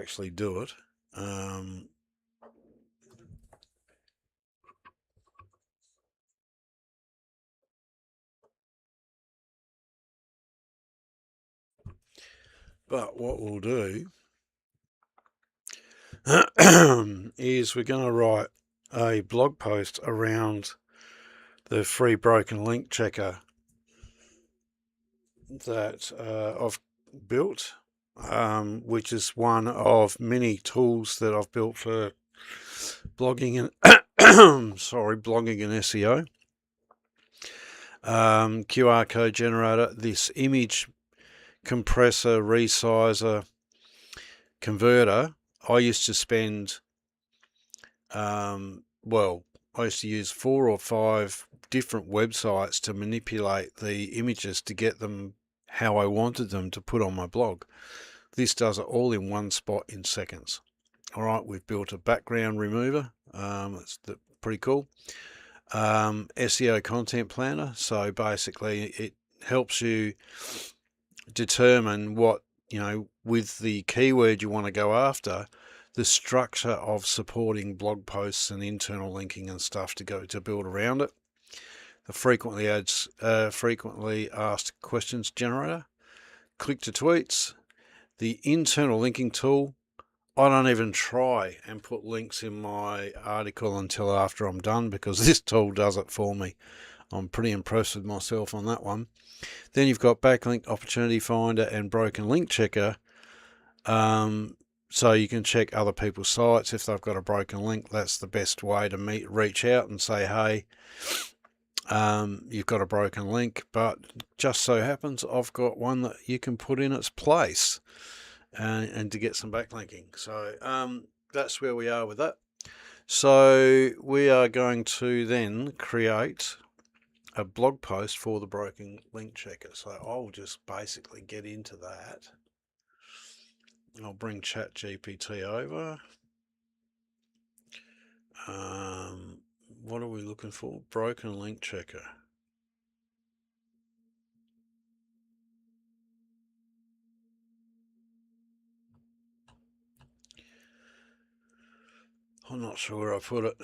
actually do it. But what we'll do is we're going to write a blog post around the free broken link checker that I've built, which is one of many tools that I've built for blogging and blogging and SEO. QR code generator, this image compressor, resizer, converter. I used to spend, I used to use 4 or 5 different websites to manipulate the images to get them how I wanted them to put on my blog. This does it all in one spot in seconds. All right, we've built a background remover. It's pretty cool. SEO content planner. So basically it helps you determine what, with the keyword you want to go after, the structure of supporting blog posts and internal linking and stuff to build around it. The frequently asked questions generator, click to tweets, the internal linking tool. I don't even try and put links in my article until after I'm done, because this tool does it for me. I'm pretty impressed with myself on that one. Then you've got backlink opportunity finder and broken link checker. So you can check other people's sites. If they've got a broken link, that's the best way to reach out and say, hey, you've got a broken link, but just so happens I've got one that you can put in its place, and to get some backlinking. So that's where we are with that. So we are going to then create a blog post for the broken link checker. So I'll just basically get into that. I'll bring ChatGPT over. What are we looking for? Broken link checker. I'm not sure where I put it.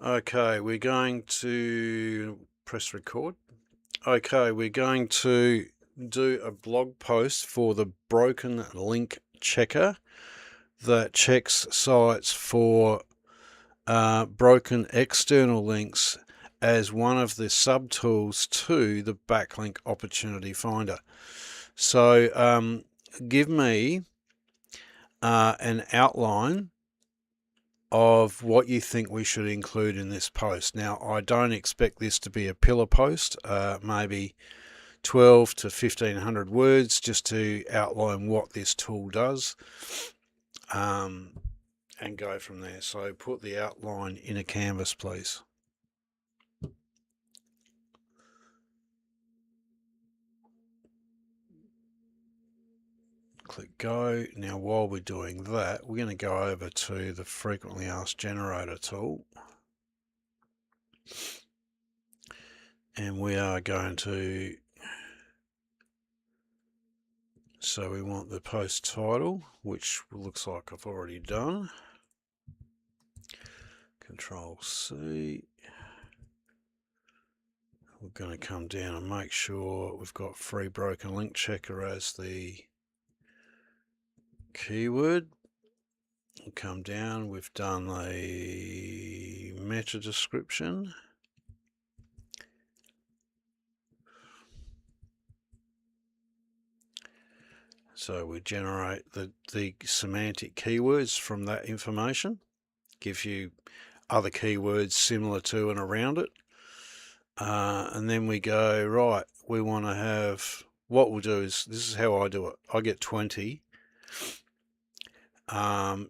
Okay, we're going to press record. Okay, we're going to do a blog post for the broken link checker that checks sites for broken external links as one of the subtools to the backlink opportunity finder. So give me an outline of what you think we should include in this post. Now, I don't expect this to be a pillar post, maybe 12 to 1500 words just to outline what this tool does, and go from there. So put the outline in a canvas, please. Click go. Now, while we're doing that, we're going to go over to the frequently asked generator tool, and we are going to, so we want the post title, which looks like I've already done. Control C. We're going to come down and make sure we've got free broken link checker as the keyword. We'll come down, we've done the meta description. So we generate the semantic keywords from that information. Gives you other keywords similar to and around it. And then we go, right, we want to have, what we'll do is, this is how I do it. I get 20,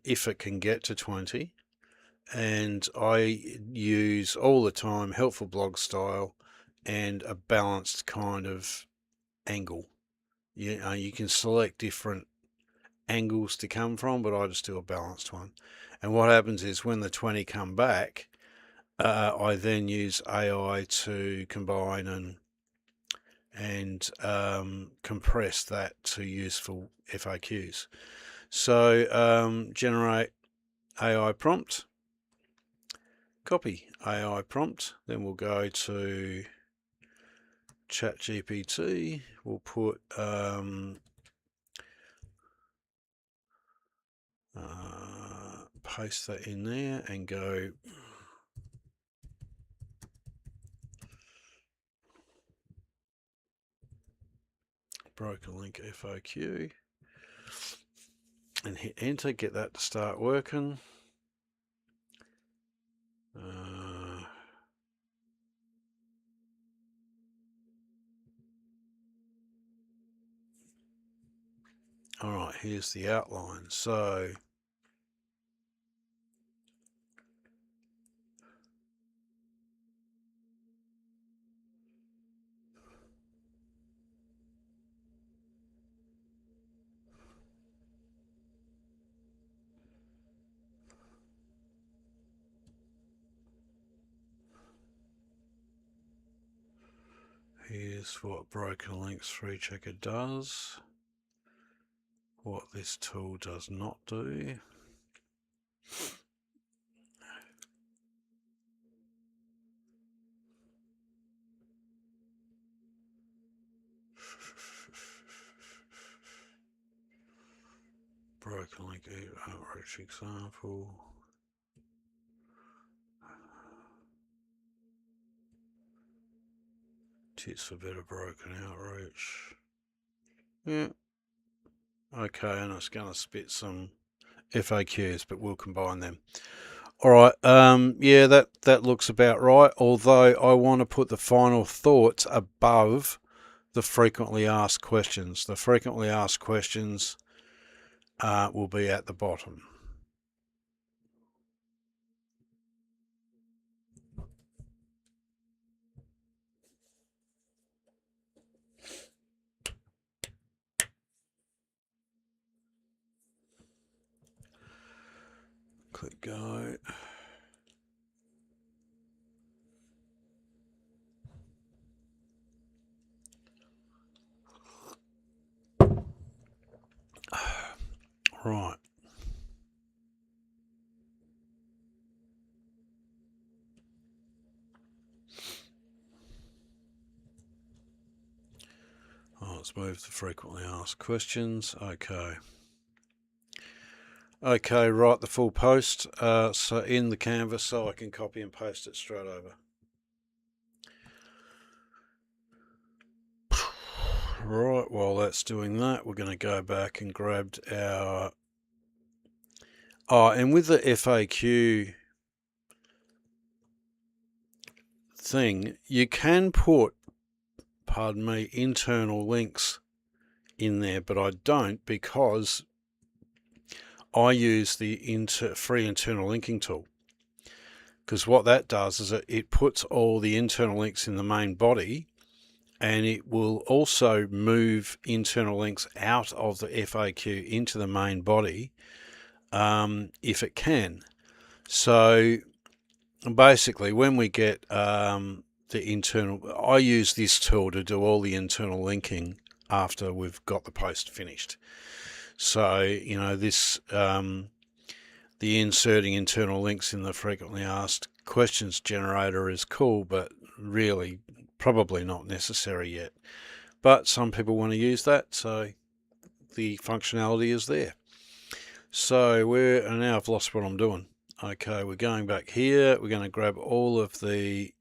if it can get to 20. And I use all the time helpful blog style and a balanced kind of angle. You can select different angles to come from, but I just do a balanced one. And what happens is when the 20 come back, I then use AI to combine and compress that to useful FAQs. So generate AI prompt, copy AI prompt, then we'll go to ChatGPT, we'll put paste that in there and go broken link FAQ and hit enter, get that to start working. Alright, here's the outline. So here's what broken links 3 checker does, what this tool does not do. Broken link outreach example. Tips for better broken outreach. Yeah. Okay, and it's going to spit some FAQs, but we'll combine them. All right. Yeah, that looks about right. Although I want to put the final thoughts above the frequently asked questions. The frequently asked questions will be at the bottom. Click go. Right. Oh, let's move to frequently asked questions. Okay. Okay, write the full post so in the canvas so I can copy and paste it straight over. Right, while that's doing that, we're going to go back and grab our... Oh, and with the FAQ thing, you can put, pardon me, internal links in there, but I don't because I use the free internal linking tool. Because what that does is it puts all the internal links in the main body, and it will also move internal links out of the FAQ into the main body if it can. So basically, when we get the internal, I use this tool to do all the internal linking after we've got the post finished. So, you know, this the inserting internal links in the frequently asked questions generator is cool, but really probably not necessary yet. But some people want to use that, so the functionality is there. So now I've lost what I'm doing. Okay, we're going back here. We're going to grab all of the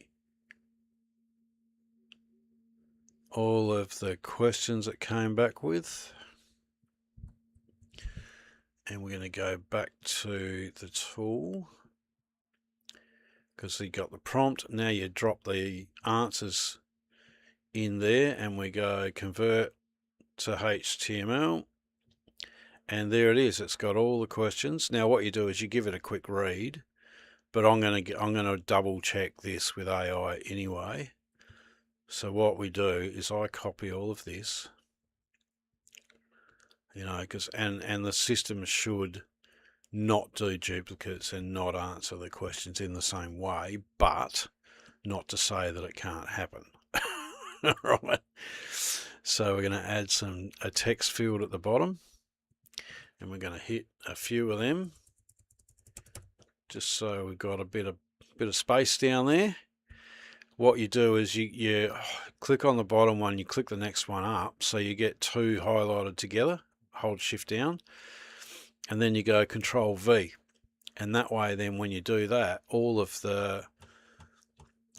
questions that came back with, and we're going to go back to the tool because you got the prompt. Now you drop the answers in there, and we go convert to HTML, and there it is. It's got all the questions. Now what you do is you give it a quick read, but I'm going to double check this with AI anyway. So what we do is I copy all of this, you know, because and the system should not do duplicates and not answer the questions in the same way, but not to say that it can't happen. Right. So we're going to add a text field at the bottom, and we're going to hit a few of them, just so we've got a bit of space down there. What you do is you click on the bottom one, you click the next one up, so you get two highlighted together. Hold Shift down, and then you go Control V, and that way then when you do that, all of the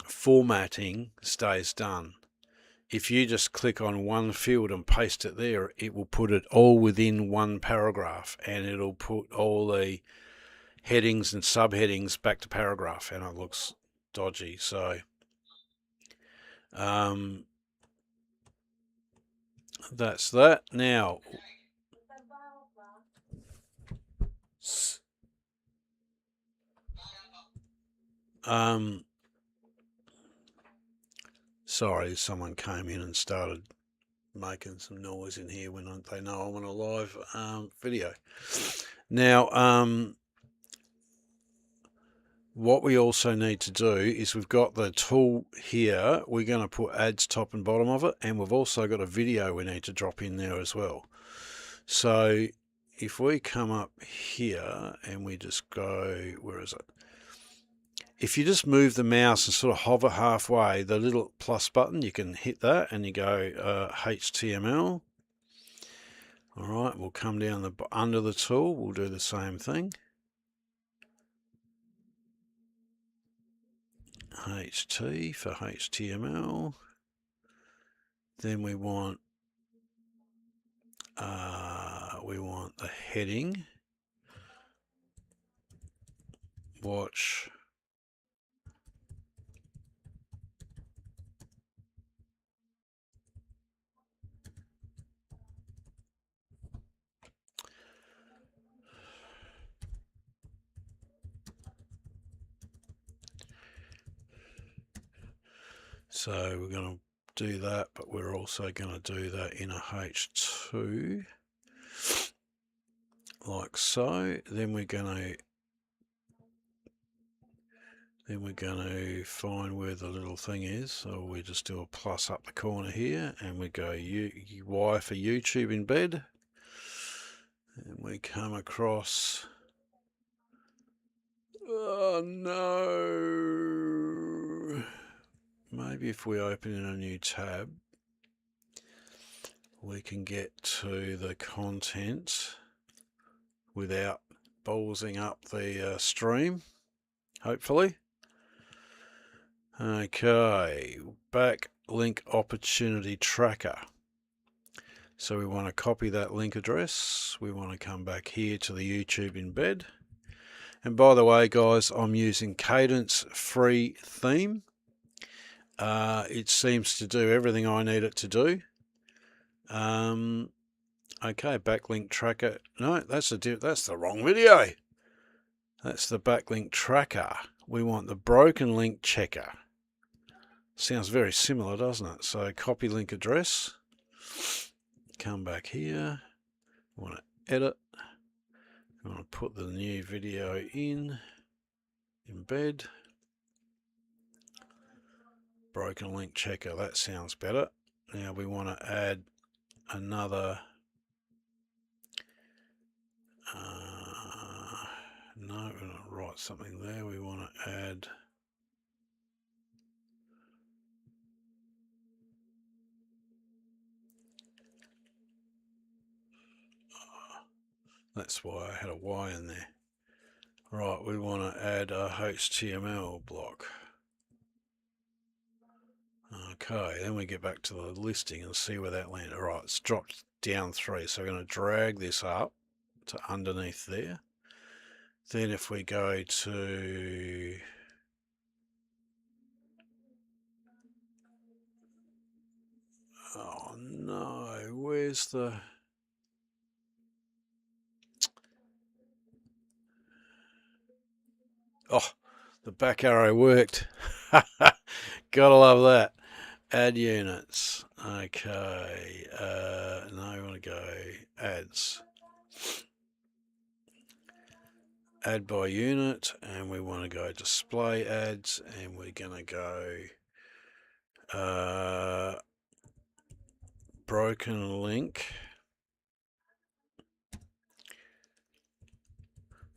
formatting stays done. If you just click on one field and paste it there, it will put it all within one paragraph, and it'll put all the headings and subheadings back to paragraph, and it looks dodgy. So that's that. Now sorry, someone came in and started making some noise in here when they know I'm on a live video. Now what we also need to do is, we've got the tool here, we're going to put ads top and bottom of it, and we've also got a video we need to drop in there as well. So if we come up here and we just go, where is it? If you just move the mouse and sort of hover halfway, the little plus button, you can hit that and you go HTML. All right, we'll come down under the tool, we'll do the same thing. HT for HTML. Then we want the heading. Watch So we're going to do that, but we're also going to do that in a H2, like so. Then we're going to find where the little thing is. So we just do a plus up the corner here, and we go Y for YouTube embed, and we come across. Oh no! Maybe if we open in a new tab, we can get to the content without ballsing up the stream, hopefully. Okay, backlink opportunity tracker. So we want to copy that link address. We want to come back here to the YouTube embed. And by the way, guys, I'm using Cadence free theme. It seems to do everything I need it to do. Okay, backlink tracker. No, that's the wrong video. That's the backlink tracker. We want the broken link checker. Sounds very similar, doesn't it? So copy link address. Come back here. We want to edit. We want to put the new video in. Embed. Broken link checker. That sounds better. Now we want to add another. No, we're going to write something there. We want to add. That's why I had a Y in there. Right, we want to add a HTML block. Okay, then we get back to the listing and see where that landed. Right, it's dropped down 3, so we're going to drag this up to underneath there. Then if we go to oh no, where's the the back arrow worked. Gotta love that. Add units. Okay, now we want to go ads. Add by unit, and we want to go display ads, and we're going to go broken link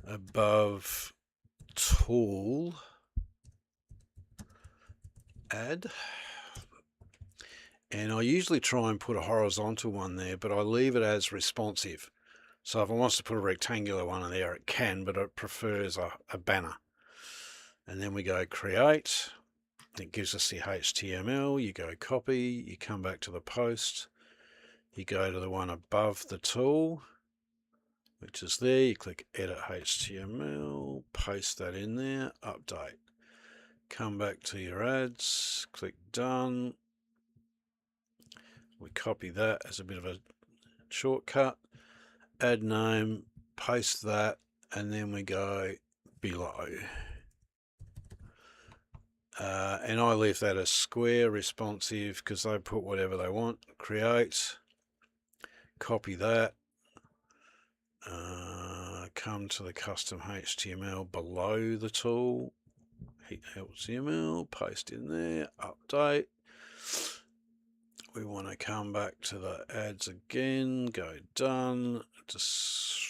above tool add, and I usually try and put a horizontal one there, but I leave it as responsive. So if it wants to put a rectangular one in there, it can, but it prefers a banner. And then we go create. It gives us the HTML. You go copy, you come back to the post, you go to the one above the tool, which is there. You click edit HTML, paste that in there, update. Come back to your ads, click done. We copy that as a bit of a shortcut, add name, paste that, and then we go below. And I leave that as square responsive because they put whatever they want. Create, copy that, come to the custom HTML below the tool, HTML, paste in there, update. We want to come back to the ads again, go done, just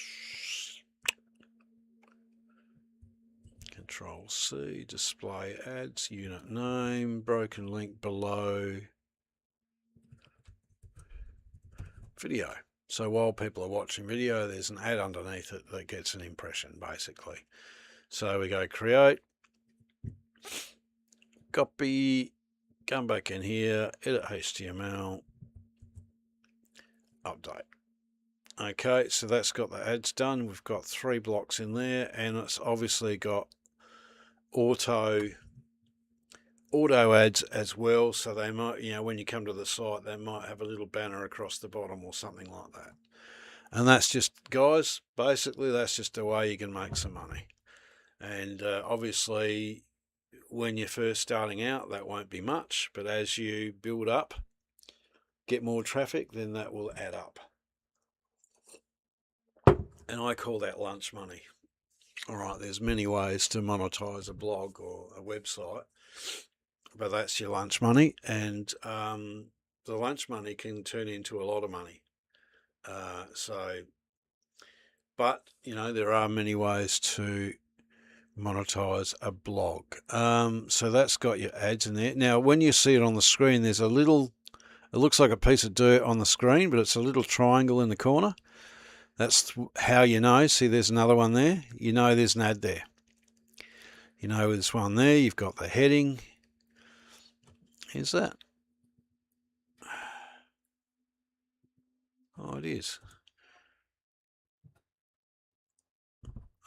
Control C, display ads, unit name, broken link below video. So while people are watching video, there's an ad underneath it that gets an impression, basically. So we go create, copy, come back in here, edit HTML, update. Okay, so that's got the ads done. We've got 3 blocks in there, and it's obviously got auto ads as well, so they might, when you come to the site, they might have a little banner across the bottom or something like that. And that's just, guys, basically that's just a way you can make some money. And obviously when you're first starting out, that won't be much, but as you build up, get more traffic, then that will add up. And I call that lunch money. All right, there's many ways to monetize a blog or a website, but that's your lunch money, and the lunch money can turn into a lot of money. But there are many ways to monetize a blog. So that's got your ads in there. Now, when you see it on the screen, there's a little, it looks like a piece of dirt on the screen, but it's a little triangle in the corner. That's how you know. See, there's another one there. You know there's an ad there. You know there's one there. You've got the heading. Here's that. Oh, it is.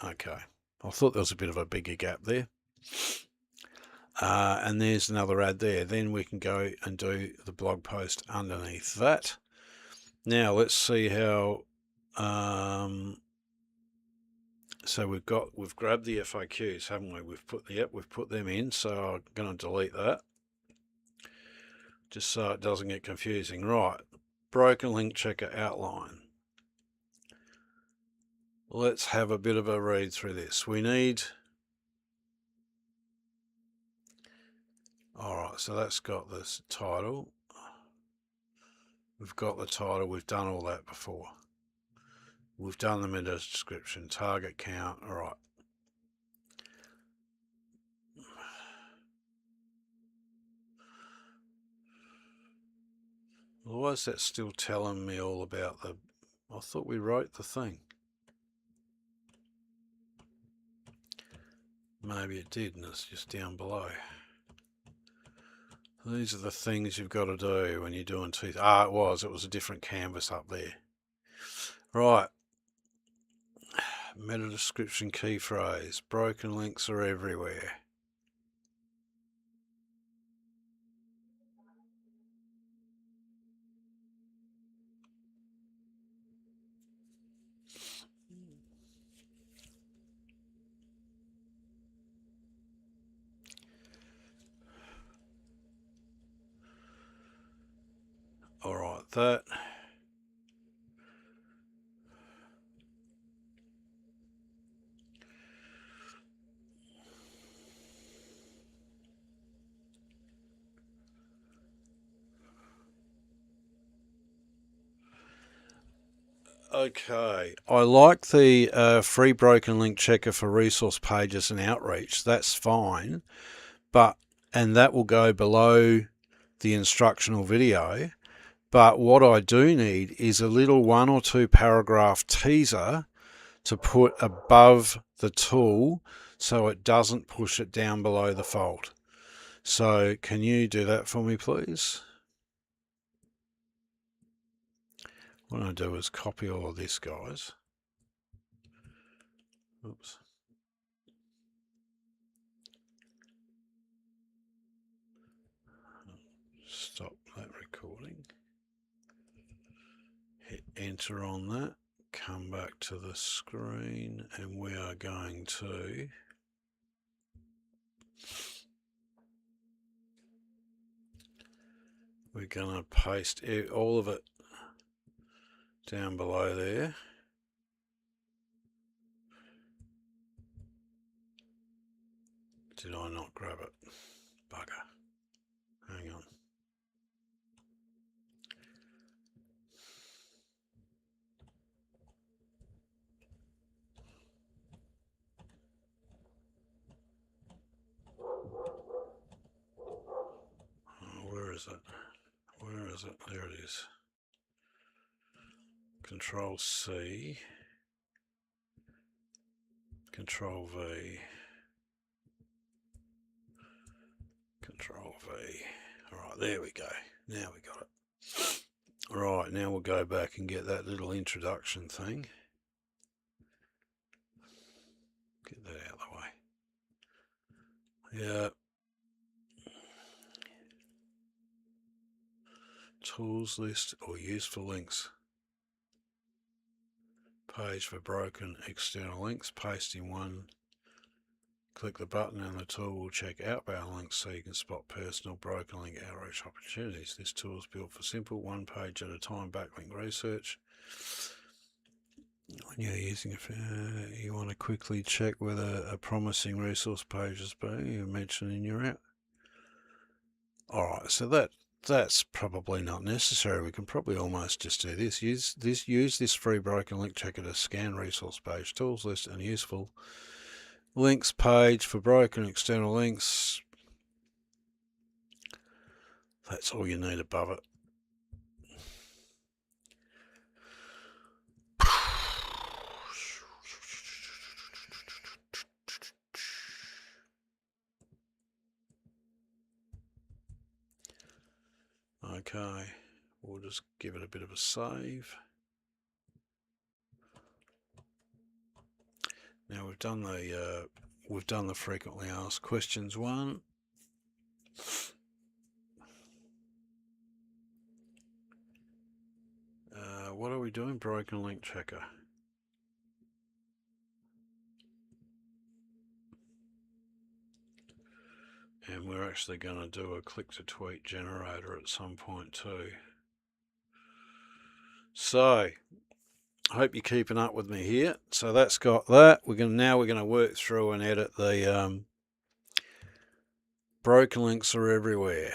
Okay. I thought there was a bit of a bigger gap there. And there's another ad there. Then we can go and do the blog post underneath that. Now let's see how. So we've grabbed the FAQs, haven't we? We've put them in. So I'm going to delete that, just so it doesn't get confusing. Right, broken link checker outline. Let's have a bit of a read through this. We need. All right, so that's got this title. We've got the title. We've done all that before. We've done the meta description, target count. All right. Why is that still telling me all about the... I thought we wrote the thing. Maybe it did, and it's just down below. These are the things you've got to do when you're doing teeth. Ah, it was a different canvas up there. Right. Meta description key phrase. Broken links are everywhere. All right, that. Okay, I like the free broken link checker for resource pages and outreach. That's fine, and that will go below the instructional video. But what I do need is a little 1 or 2 paragraph teaser to put above the tool so it doesn't push it down below the fold. So can you do that for me, please? What I do is copy all of this, guys. Oops. Stop that recording. Hit enter on that. Come back to the screen, and we are going to paste all of it down below there. Did I not grab it? Bugger. Hang on. Where is it? Where is it? There it is. Control C. Control V. Control V. Alright, there we go. Now we got it. Alright, now we'll go back and get that little introduction thing. Get that out of the way. Yeah. Tools list or useful links. Page for broken external links. Paste in one. Click the button and the tool will check outbound links so you can spot personal broken link outreach opportunities. This tool is built for simple, one page at a time backlink research. When you're using it, you want to quickly check whether a promising resource page is being mentioned in your app. Alright, so that's probably not necessary. We can probably almost just do this. Use this free broken link checker to scan resource page, tools list, and useful links page for broken external links. That's all you need above it. Okay, we'll just give it a bit of a save. Now we've done the frequently asked questions one. What are we doing? Broken link checker. And we're actually going to do a click to tweet generator at some point too. So I hope you're keeping up with me here. So that's got that. We're going to work through and edit the broken links are everywhere.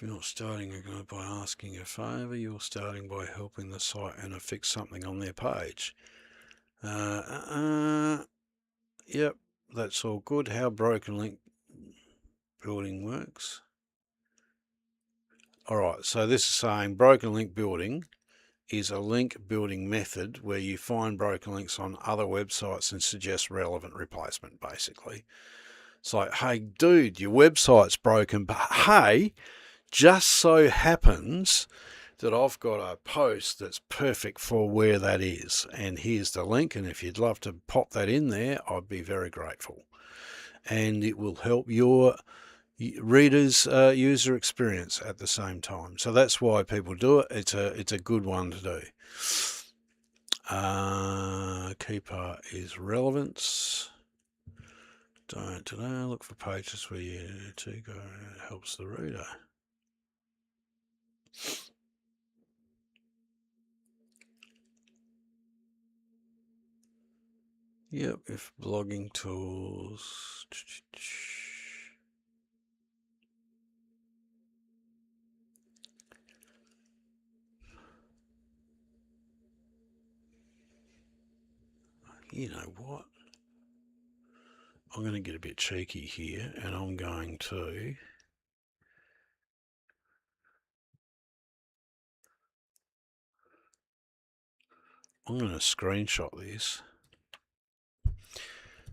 If you're not starting by asking a favour, you're starting by helping the site owner fix something on their page. Yep, that's all good. How broken link building works. Alright, so this is saying broken link building is a link building method where you find broken links on other websites and suggest relevant replacement, basically. It's like, hey, dude, your website's broken, but hey, just so happens that I've got a post that's perfect for where that is. And here's the link. And if you'd love to pop that in there, I'd be very grateful. And it will help your readers' user experience at the same time. So that's why people do it. It's a good one to do. Key part is relevance. Don't look for pages where you need to go. It helps the reader. Yep, if blogging tools. You know what? I'm going to get a bit cheeky here, and I'm going to screenshot this.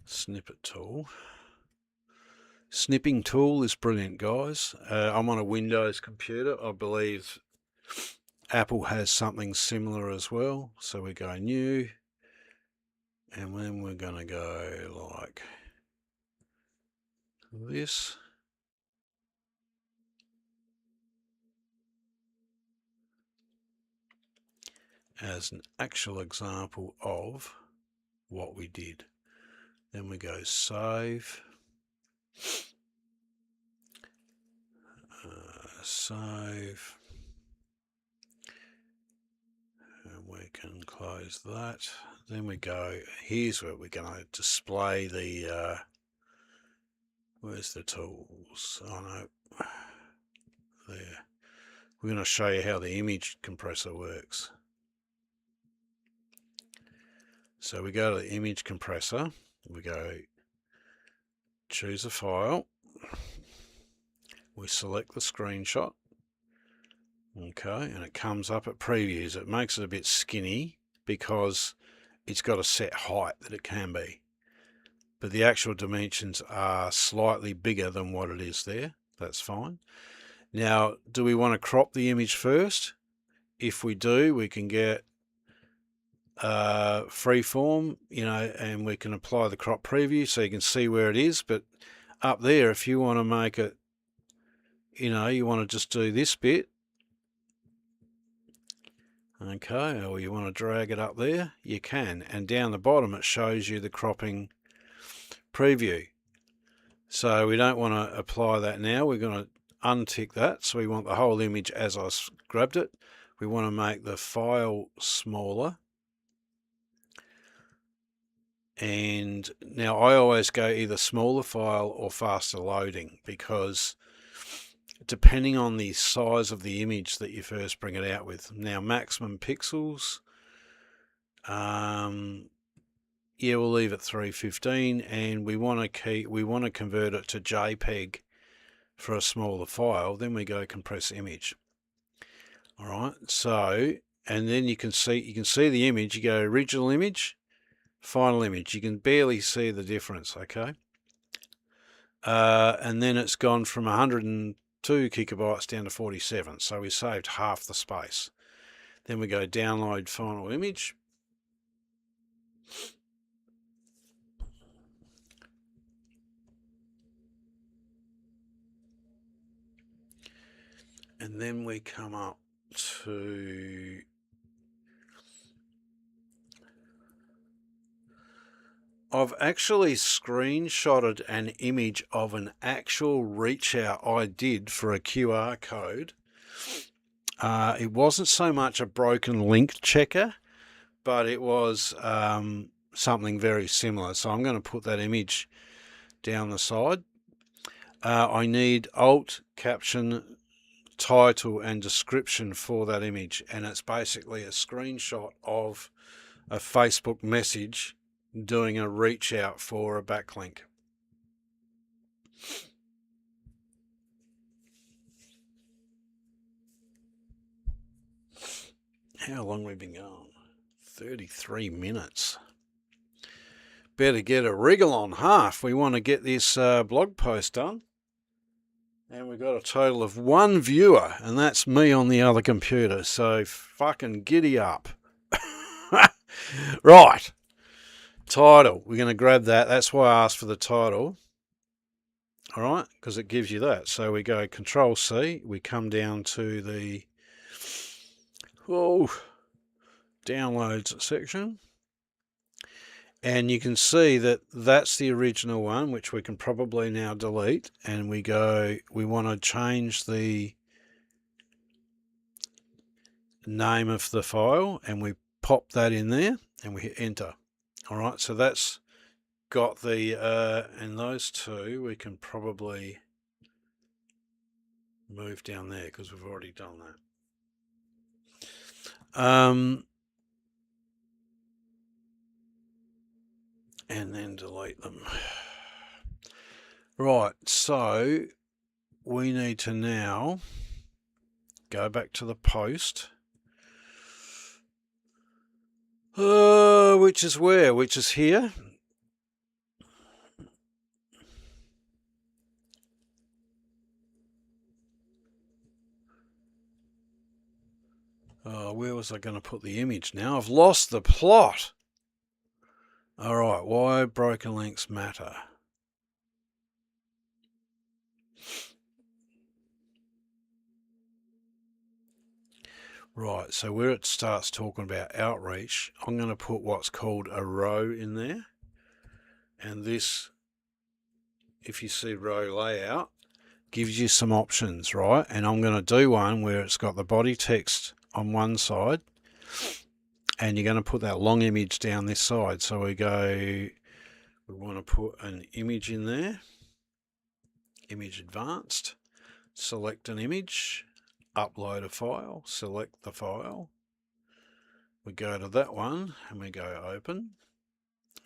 Snippet tool. Snipping tool is brilliant, guys. I'm on a Windows computer. I believe Apple has something similar as well. So we go new, and then we're going to go like this. As an actual example of what we did. Then we go save. Save. And we can close that. Then we go, here's where we're going to display the, where's the tools? Oh no, there. We're going to show you how the image compressor works. So we go to the image compressor, we go choose a file, we select the screenshot, okay, and it comes up at previews. It makes it a bit skinny because it's got a set height that it can be, but the actual dimensions are slightly bigger than what it is there. That's fine. Now, do we want to crop the image first? If we do, we can get freeform, you know, and we can apply the crop preview so you can see where it is. But up there, if you want to make it, you know, you want to just do this bit, okay, or you want to drag it up there, you can. And down the bottom, it shows you the cropping preview. So we don't want to apply that now. We're going to untick that. So we want the whole image as I grabbed it. We want to make the file smaller. And now I always go either smaller file or faster loading, because depending on the size of the image that you first bring it out with. Now maximum pixels, yeah, we'll leave it 315, and we want to convert it to JPEG for a smaller file. Then we go compress image. All right, so, and then you can see the image. You go original image, final image. You can barely see the difference, okay? And then it's gone from 102 gigabytes down to 47, so we saved half the space. Then we go download final image. And then we come up to I've actually screenshotted an image of an actual reach out I did for a QR code. It wasn't so much a broken link checker, but it was something very similar. So I'm going to put that image down the side. I need Alt Caption title and description for that image, and it's basically a screenshot of a Facebook message doing a reach out for a backlink. How long have we been going? 33 minutes. Better get a wriggle on half. We want to get this blog post done. And we've got a total of 1 viewer, and that's me on the other computer. So fucking giddy up. Right. Title. We're going to grab that. That's why I asked for the title. All right, because it gives you that. So we go Control C. We come down to the downloads section. And you can see that that's the original one, which we can probably now delete. And we want to change the name of the file, and we pop that in there and we hit enter. All right, so that's got the, and those two, we can probably move down there because we've already done that. And then delete them. Right, so we need to now go back to the post. Which is where? Which is here. Where was I going to put the image now? I've lost the plot. All right, why broken links matter. Right, so where it starts talking about outreach, I'm going to put what's called a row in there. And this, if you see row layout, gives you some options, right? And I'm going to do one where it's got the body text on one side, and you're going to put that long image down this side. So we want to put an image in there, image advanced, select an image, upload a file, select the file. We go to that one and we go open.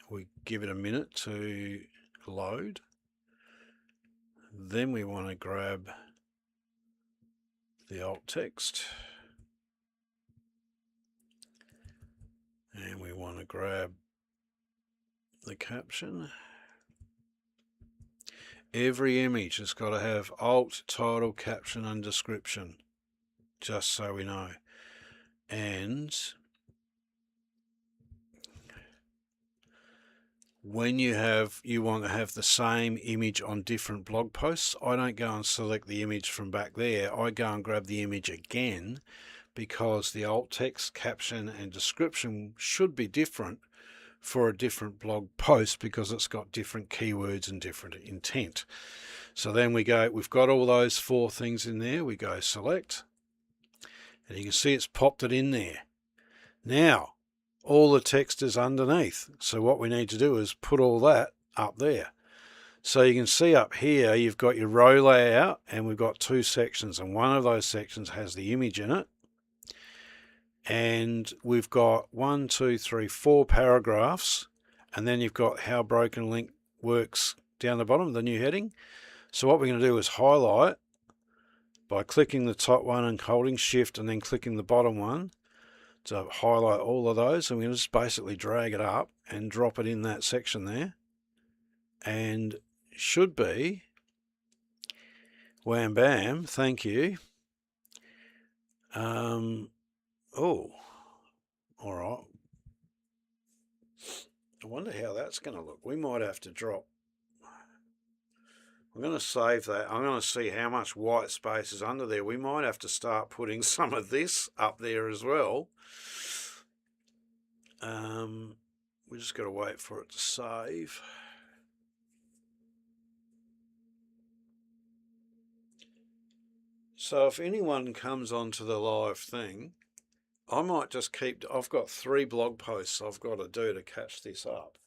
We give it a minute to load. Then we want to grab the alt text. And we want to grab the caption. Every image has got to have alt, title, caption, and description, just so we know. And when you want to have the same image on different blog posts, I don't go and select the image from back there. I go and grab the image again, because the alt text, caption, and description should be different for a different blog post, because it's got different keywords and different intent. So then we've got all those 4 things in there. We go select, and you can see it's popped it in there. Now, all the text is underneath. So what we need to do is put all that up there. So you can see up here, you've got your row layout, and we've got 2 sections, and one of those sections has the image in it. And we've got 1, 2, 3, 4 paragraphs, and then you've got how broken link works down the bottom, the new heading. So what we're going to do is highlight by clicking the top one and holding shift, and then clicking the bottom one to highlight all of those. And we're going to just basically drag it up and drop it in that section there, and should be wham bam, thank you. Oh, all right. I wonder how that's going to look. We might have to drop. I'm going to save that. I'm going to see how much white space is under there. We might have to start putting some of this up there as well. We just got to wait for it to save. So if anyone comes onto the live thing, I might just I've got 3 blog posts I've got to do to catch this up.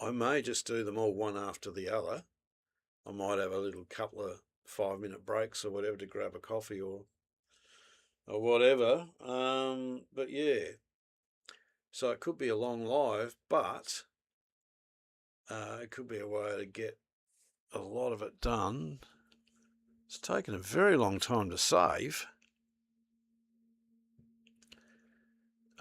I may just do them all one after the other. I might have a little couple of 5-minute breaks or whatever to grab a coffee or or whatever. But yeah, so it could be a long live, but it could be a way to get a lot of it done. It's taken a very long time to save.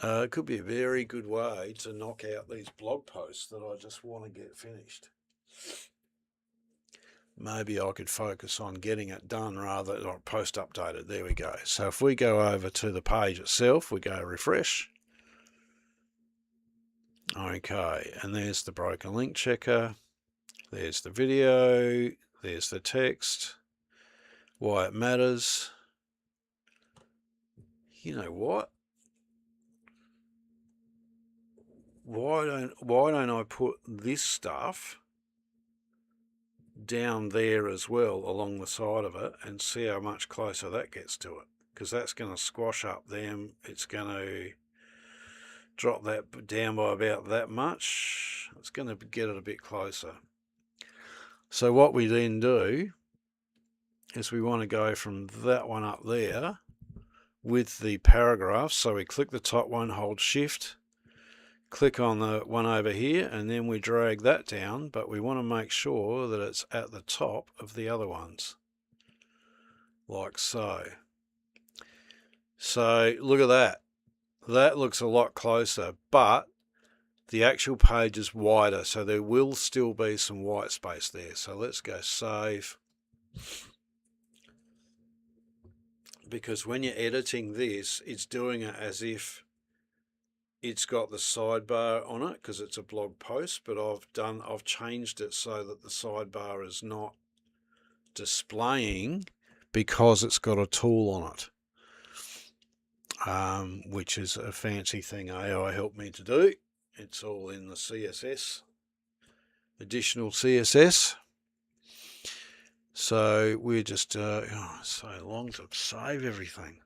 It could be a very good way to knock out these blog posts that I just want to get finished. Maybe I could focus on getting it done rather than post updated. There we go. So if we go over to the page itself, we go refresh. Okay, and there's the broken link checker. There's the video. There's the text. Why it matters. You know what? Why don't I put this stuff down there as well along the side of it and see how much closer that gets to it, because that's going to squash up them. It's going to drop that down by about that much. It's going to get it a bit closer. So what we then do is we want to go from that one up there with the paragraph. So we click the top one, hold shift, click on the one over here, and then we drag that down, but we want to make sure that it's at the top of the other ones, like so. So look at that. That looks a lot closer, but the actual page is wider, so there will still be some white space there. So let's go save. Because when you're editing this, it's doing it as if it's got the sidebar on it because it's a blog post, but I've changed it so that the sidebar is not displaying because it's got a tool on it, which is a fancy thing AI helped me to do. It's all in the CSS, additional CSS. So we're just, so long to save everything.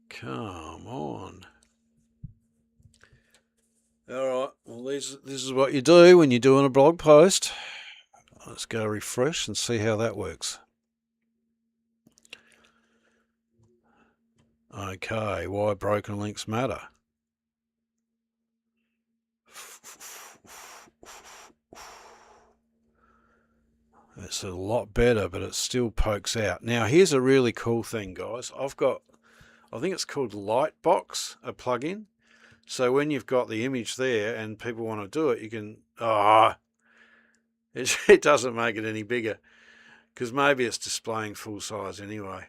Come on. All right, well, this is what you do when you're doing a blog post. Let's go refresh and see how that works. Okay, why broken links matter. It's a lot better, but it still pokes out. Now, here's a really cool thing, guys. I think it's called Lightbox, a plugin. So when you've got the image there and people want to do it, you can, it doesn't make it any bigger because maybe it's displaying full size anyway.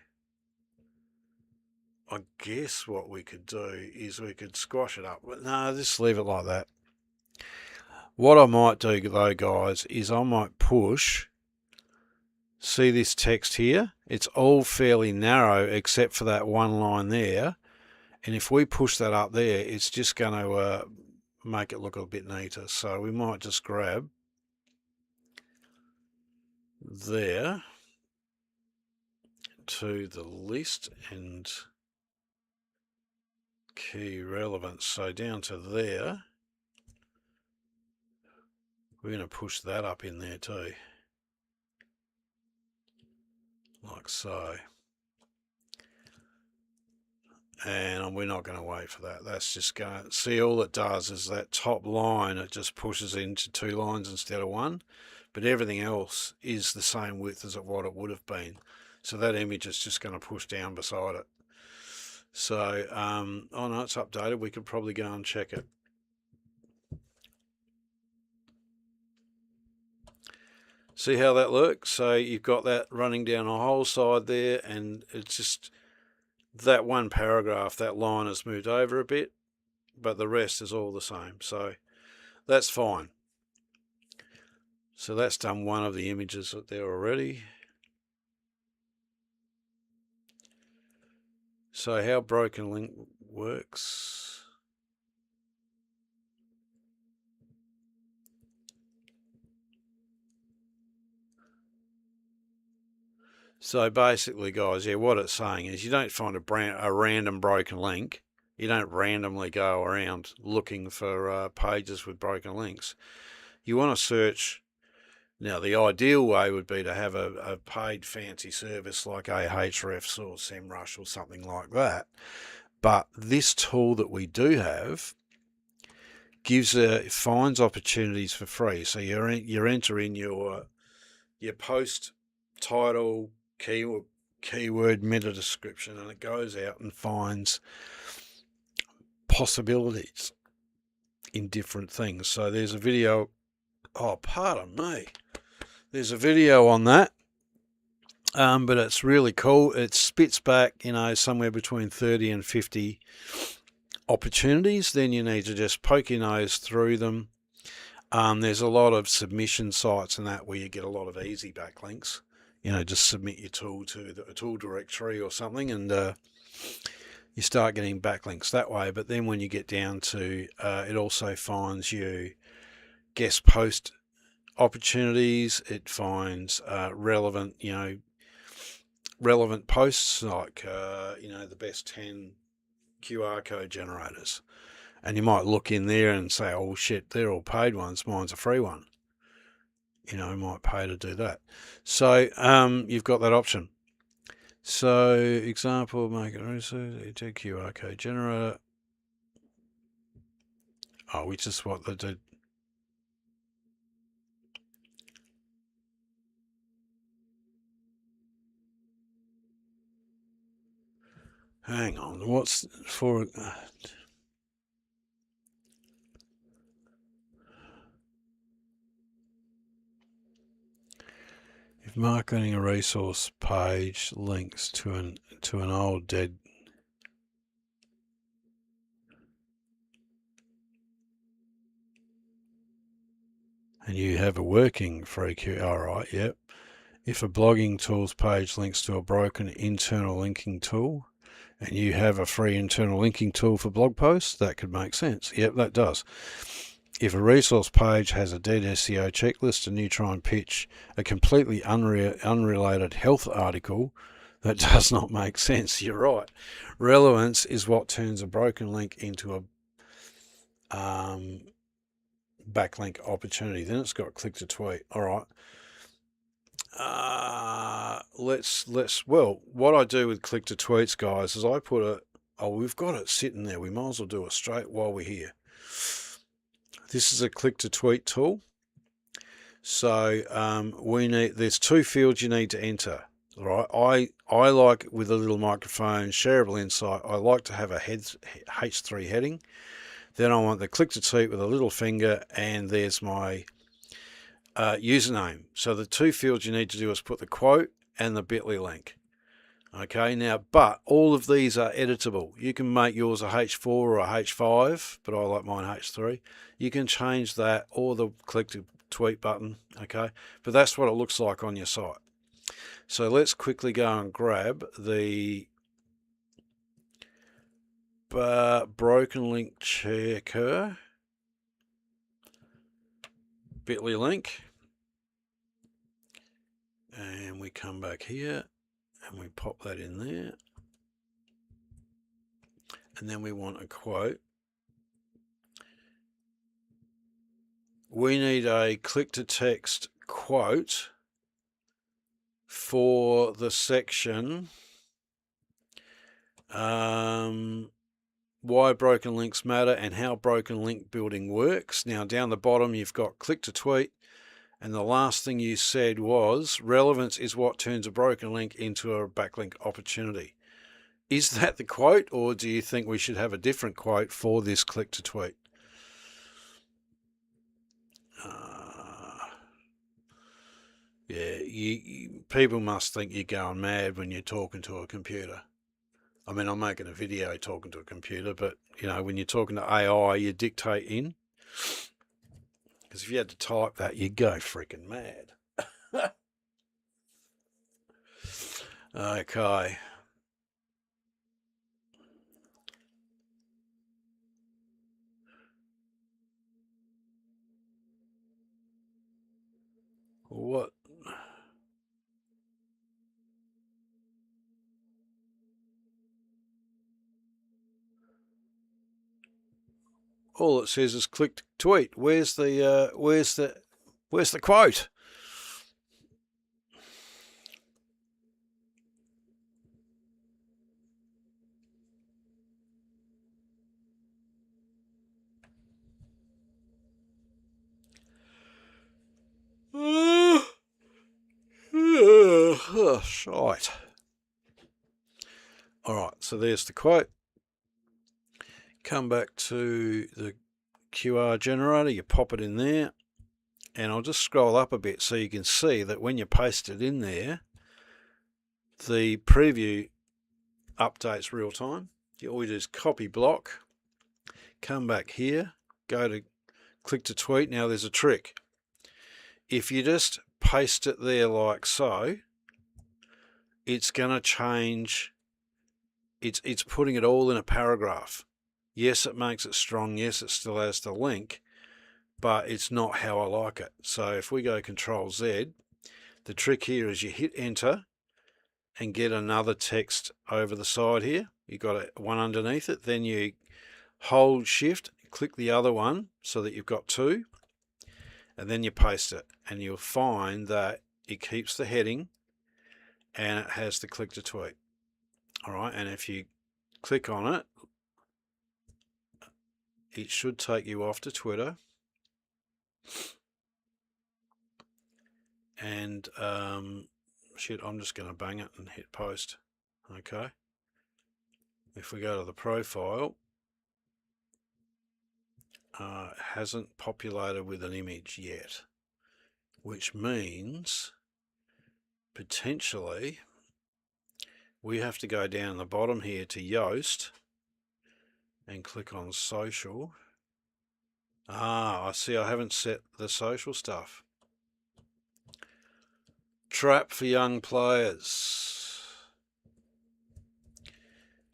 I guess what we could do is we could squash it up, but no, just leave it like that. What I might do though, guys, is I might push, see this text here? It's all fairly narrow except for that one line there. And if we push that up there, it's just going to make it look a bit neater. So we might just grab there to the list and key relevance. So down to there, we're going to push that up in there too, like so. And we're not going to wait for that. That's just going to, see, all it does is that top line, it just pushes into 2 lines instead of 1. But everything else is the same width as what it would have been. So that image is just going to push down beside it. So, oh no, it's updated. We could probably go and check it. See how that looks? So you've got that running down a whole side there, and it's just that one paragraph, that line has moved over a bit, but the rest is all the same. So that's fine. So that's done one of the images there already. So how broken link works. So basically, guys, yeah, what it's saying is you don't find a random broken link You don't randomly go around looking for pages with broken links. You want to search. Now, the ideal way would be to have a paid fancy service like Ahrefs or SEMrush or something like that. But this tool that we do have finds opportunities for free. So you enter in your post title, keyword, meta description, and it goes out and finds possibilities in different things. So there's a video. Oh, pardon me. There's a video on that, but it's really cool. It spits back, somewhere between 30 and 50 opportunities. Then you need to just poke your nose through them. There's a lot of submission sites and that where you get a lot of easy backlinks. Just submit your tool to a tool directory or something, and you start getting backlinks that way. But then when you get down to, it also finds you guest post opportunities. It finds relevant posts like the best 10 QR code generators, and you might look in there and say, oh shit, they're all paid ones, mine's a free one. You might pay to do that. So you've got that option. So example, market research, QR code generator. Oh, which is what they did. Hang on, what's for? If marketing a resource page links to an old dead. And you have a working free queue. All right, yep. If a blogging tools page links to a broken internal linking tool, and you have a free internal linking tool for blog posts, that could make sense. Yep, that does. If a resource page has a dead SEO checklist and you try and pitch a completely unrelated health article, that does not make sense. You're right. Relevance is what turns a broken link into a backlink opportunity. Then it's got click to tweet. All right. Well, what I do with click to tweets, guys, is I put we've got it sitting there. We might as well do it straight while we're here. This is a click to tweet tool. So there's 2 fields you need to enter. Right. I like, with a little microphone, shareable insight, I like to have a H3 heading. Then I want the click to tweet with a little finger, and there's my username. So the 2 fields you need to do is put the quote and the bit.ly link. Okay, now, but all of these are editable. You can make yours a H4 or a H5, but I like mine H3. You can change that, or the click to tweet button, okay? But that's what it looks like on your site. So let's quickly go and grab the broken link checker bit.ly link. And we come back here and we pop that in there. And then we want a quote. We need a click to text quote for the section why broken links matter and how broken link building works. Now down the bottom you've got click to tweet, and the last thing you said was relevance is what turns a broken link into a backlink opportunity. Is that the quote, or do you think we should have a different quote for this click to tweet? Yeah, people must think you're going mad when you're talking to a computer. I mean, I'm making a video talking to a computer, but, when you're talking to AI, you dictate in. Because if you had to type that, you'd go freaking mad. Okay. What? all it says is click to tweet. Where's the quote? Oh, shite. Alright, so there's the quote. Come back to the QR generator, you pop it in there, and I'll just scroll up a bit so you can see that when you paste it in there, the preview updates real time. All you do is copy block, come back here, go to click to tweet. Now there's a trick. If you just paste it there like so, it's going to change. It's putting it all in a paragraph. Yes, it makes it strong. Yes, it still has the link, but it's not how I like it. So if we go Control Z, the trick here is you hit enter and get another text over the side here. You've got one underneath it. Then you hold shift, click the other one so that you've got two, and then you paste it, and you'll find that it keeps the heading and it has the click to tweet. All right, and if you click on it, it should take you off to Twitter. And shit, I'm just going to bang it and hit post. Okay. If we go to the profile, it hasn't populated with an image yet, which means potentially we have to go down the bottom here to Yoast and click on social. I see I haven't set the social stuff. Trap for young players.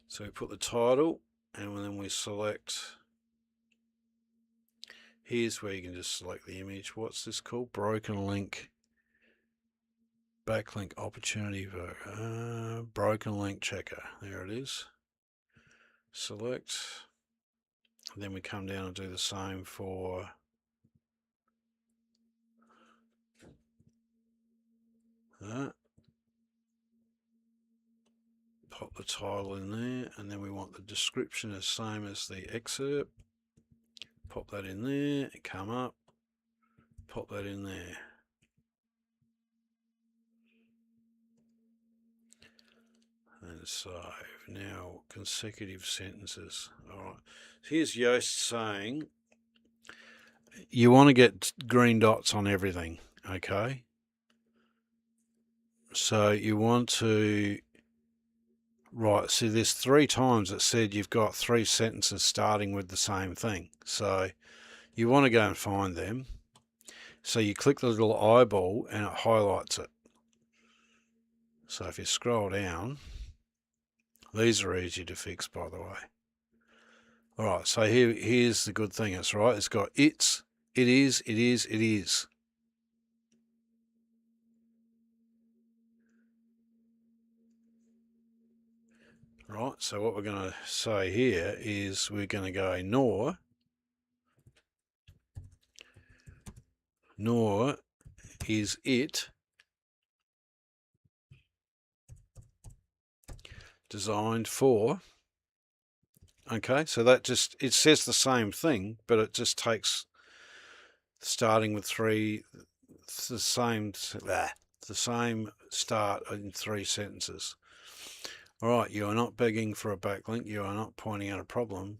So we put the title, and then we select, here's where you can just select the image. What's this called? Broken link. Backlink opportunity for broken link checker. There it is. Select. Then we come down and do the same for that. Pop the title in there, and then we want the description as same as the excerpt. Pop that in there, come up, pop that in there. And save. Now consecutive sentences. All right. Here's Yoast saying you want to get green dots on everything. Okay. So you want to, right, see there's 3 times it said you've got 3 sentences starting with the same thing. So you want to go and find them. So you click the little eyeball and it highlights it. So if you scroll down, these are easy to fix, by the way. All right, so here's the good thing. It's right. It's got it's, it is, it is, it is. Right, so what we're going to say here is we're going to go nor is it designed for. Okay, so that just, it says the same thing, but it just takes starting with 3, the same start in 3 sentences. All right, you are not begging for a backlink. You are not pointing out a problem.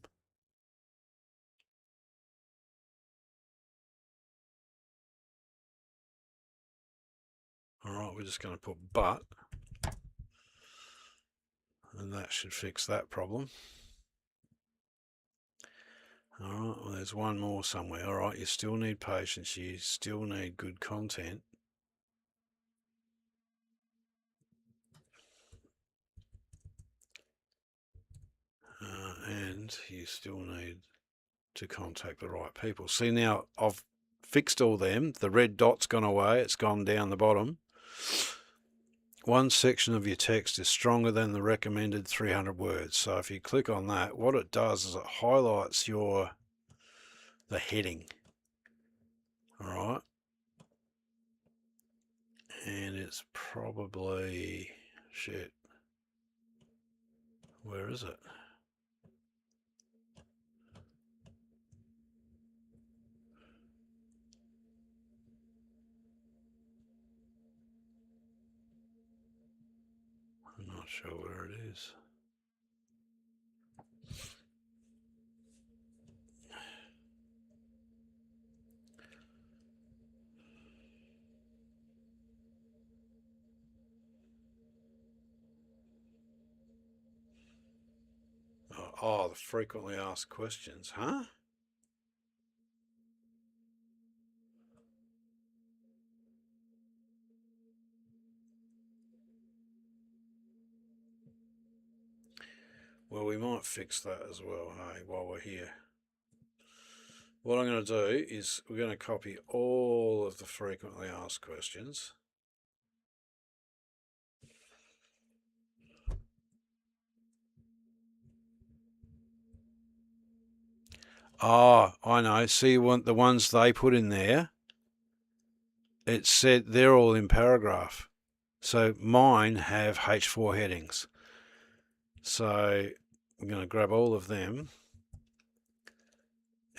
All right, we're just going to put but, and that should fix that problem. All right, well, there's one more somewhere. All right, you still need patience. You still need good content. And you still need to contact the right people. See, now I've fixed all them. The red dot's gone away. It's gone down the bottom. One section of your text is stronger than the recommended 300 words. So if you click on that, what it does is it highlights your the heading. All right. And it's probably, shit, where is it? I'm not sure where it is. Oh, the frequently asked questions, huh? Well, we might fix that as well, hey, while we're here. What I'm going to do is we're going to copy all of the frequently asked questions. Oh, I know. See, the ones they put in there, it said they're all in paragraph. So mine have H4 headings. So I'm going to grab all of them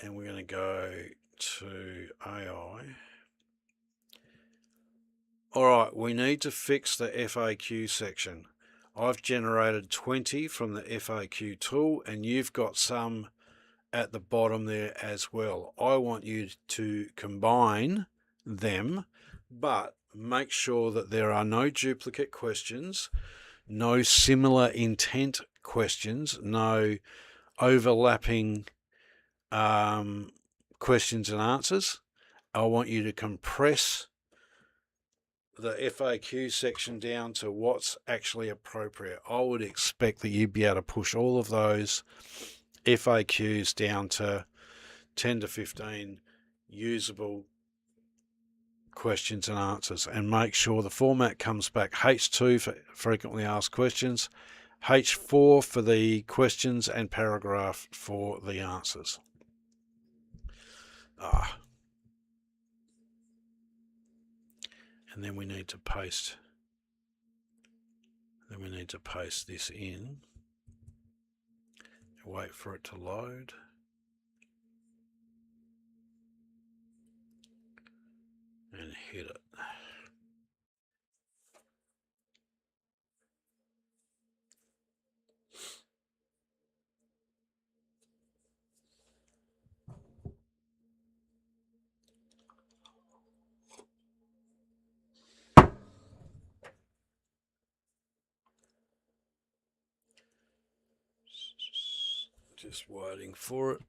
and we're going to go to AI. All right, we need to fix the FAQ section. I've generated 20 from the FAQ tool and you've got some at the bottom there as well. I want you to combine them, but make sure that there are no duplicate questions, no similar intent questions, no overlapping questions and answers. I want you to compress the FAQ section down to what's actually appropriate. I would expect that you'd be able to push all of those FAQs down to 10 to 15 usable questions and answers, and make sure the format comes back H2 for frequently asked questions, H4 for the questions, and paragraph for the answers. And then we need to paste. Then we need to paste this in. Wait for it to load. And hit it. Just waiting for it.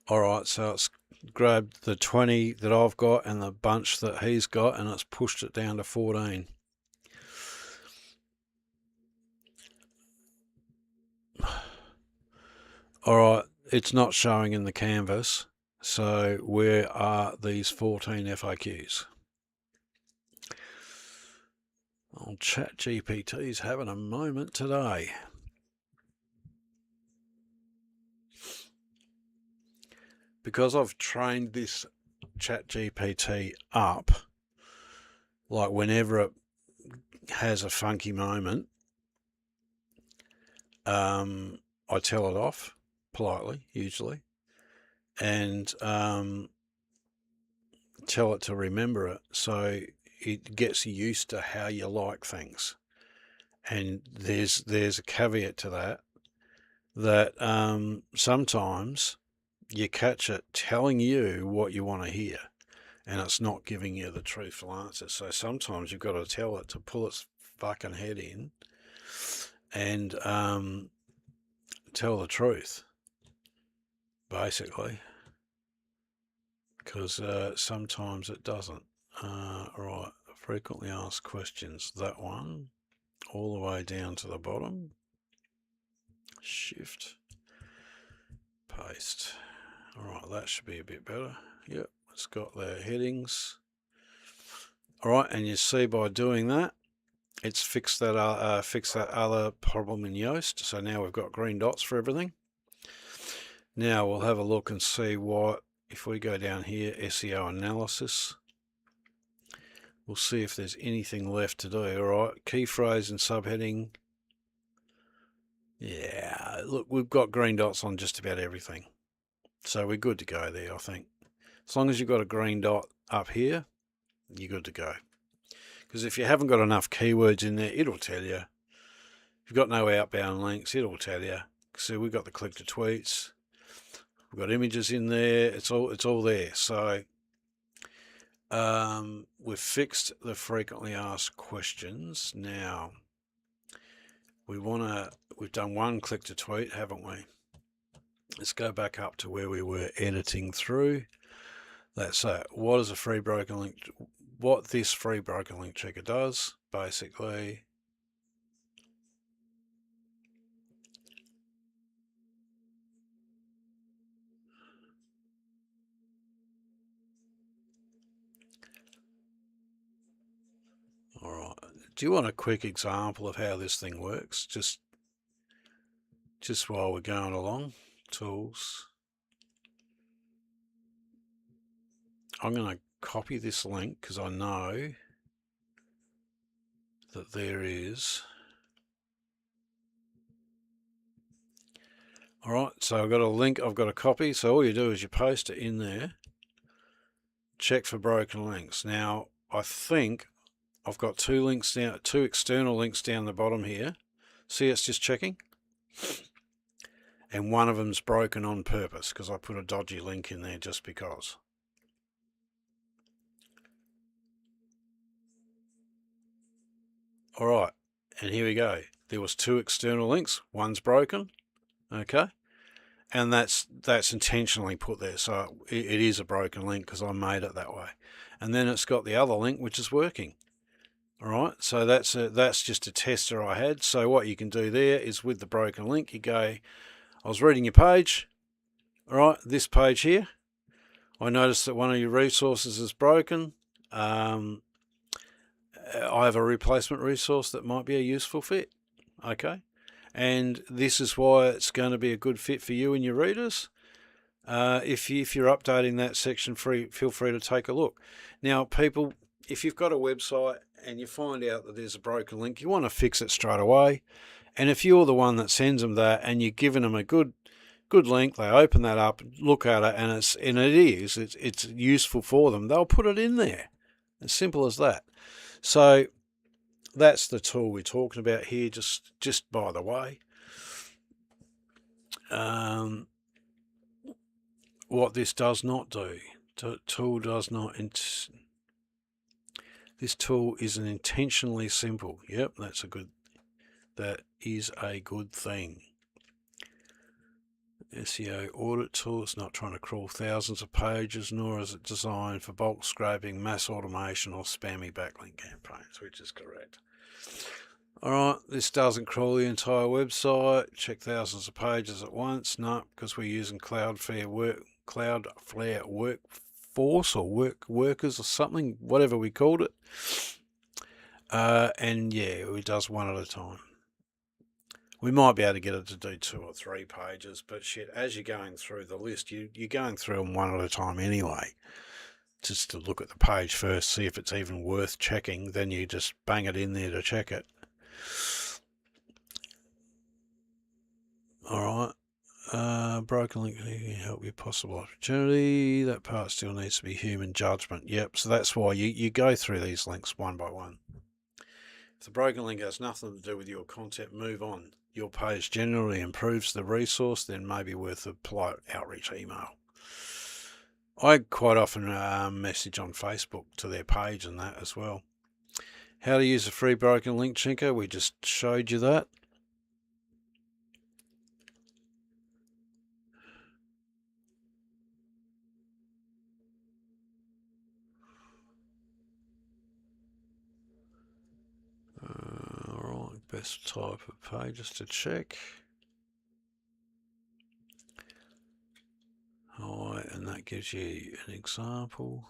All right, so it's grabbed the 20 that I've got and the bunch that he's got, and it's pushed it down to 14. All right, it's not showing in the canvas. So where are these 14 FAQs? Oh, ChatGPT's having a moment today. Because I've trained this ChatGPT up, like whenever it has a funky moment, I tell it off politely, usually, and tell it to remember it, so it gets used to how you like things. And there's a caveat to that sometimes you catch it telling you what you want to hear, and it's not giving you the truthful answer. So sometimes you've got to tell it to pull its fucking head in and tell the truth, basically, because sometimes it doesn't. Right, frequently asked questions, that one, all the way down to the bottom. Shift, paste. All right, that should be a bit better. Yep, it's got the headings. All right, and you see by doing that, it's fixed that other problem in Yoast. So now we've got green dots for everything. Now we'll have a look and see what, if we go down here, SEO analysis, we'll see if there's anything left to do. All right, key phrase and subheading. Yeah, look, we've got green dots on just about everything. So we're good to go there, I think. As long as you've got a green dot up here, you're good to go. Because if you haven't got enough keywords in there, it'll tell you. If you've got no outbound links, it'll tell you. So we've got the click to tweets. We've got images in there. It's all there. So we've fixed the frequently asked questions. Now we've done one click to tweet, haven't we? Let's go back up to where we were editing through. That's what is a free broken link? What this free broken link checker does, basically. All right. Do you want a quick example of how this thing works? Just while we're going along. Tools. I'm going to copy this link because I know that there is. All right, so I've got a link, I've got a copy. So all you do is you paste it in there. Check for broken links. Now, I think I've got two external links down the bottom here. See, it's just checking. And one of them's broken on purpose because I put a dodgy link in there just because. All right, and here we go. There was two external links. One's broken, okay, and that's intentionally put there. So it is a broken link because I made it that way. And then it's got the other link which is working. All right, so that's just a tester I had. So what you can do there is with the broken link, you go, I was reading your page. All right, this page here, I noticed that one of your resources is broken. I have a replacement resource that might be a useful fit. Okay, and this is why it's going to be a good fit for you and your readers. If you're updating that section, feel free to take a look. Now, people, if you've got a website and you find out that there's a broken link, you want to fix it straight away. And if you're the one that sends them that and you're giving them a good link, they open that up, look at it, and it's useful for them, they'll put it in there. As simple as that. So that's the tool we're talking about here, just by the way. What this does not do, tool does not, this tool isn't intentionally simple. Yep, that is a good thing. SEO audit tool, it's not trying to crawl thousands of pages, nor is it designed for bulk scraping, mass automation, or spammy backlink campaigns, which is correct. All right, this doesn't crawl the entire website, check thousands of pages at once. No, because we're using Cloudflare Workforce or workers or something, whatever we called it. And yeah, it does one at a time. We might be able to get it to do 2 or 3 pages, but shit, as you're going through the list, you're going through them one at a time anyway. Just to look at the page first, see if it's even worth checking, then you just bang it in there to check it. All right, broken link can help you possible opportunity. That part still needs to be human judgment. Yep, so that's why you go through these links one by one. If the broken link has nothing to do with your content, move on. Your page generally improves the resource, then maybe worth a polite outreach email. I quite often message on Facebook to their page and that as well. How to use a free broken link checker, we just showed you that. All right, best type of pages to check. All right, and that gives you an example.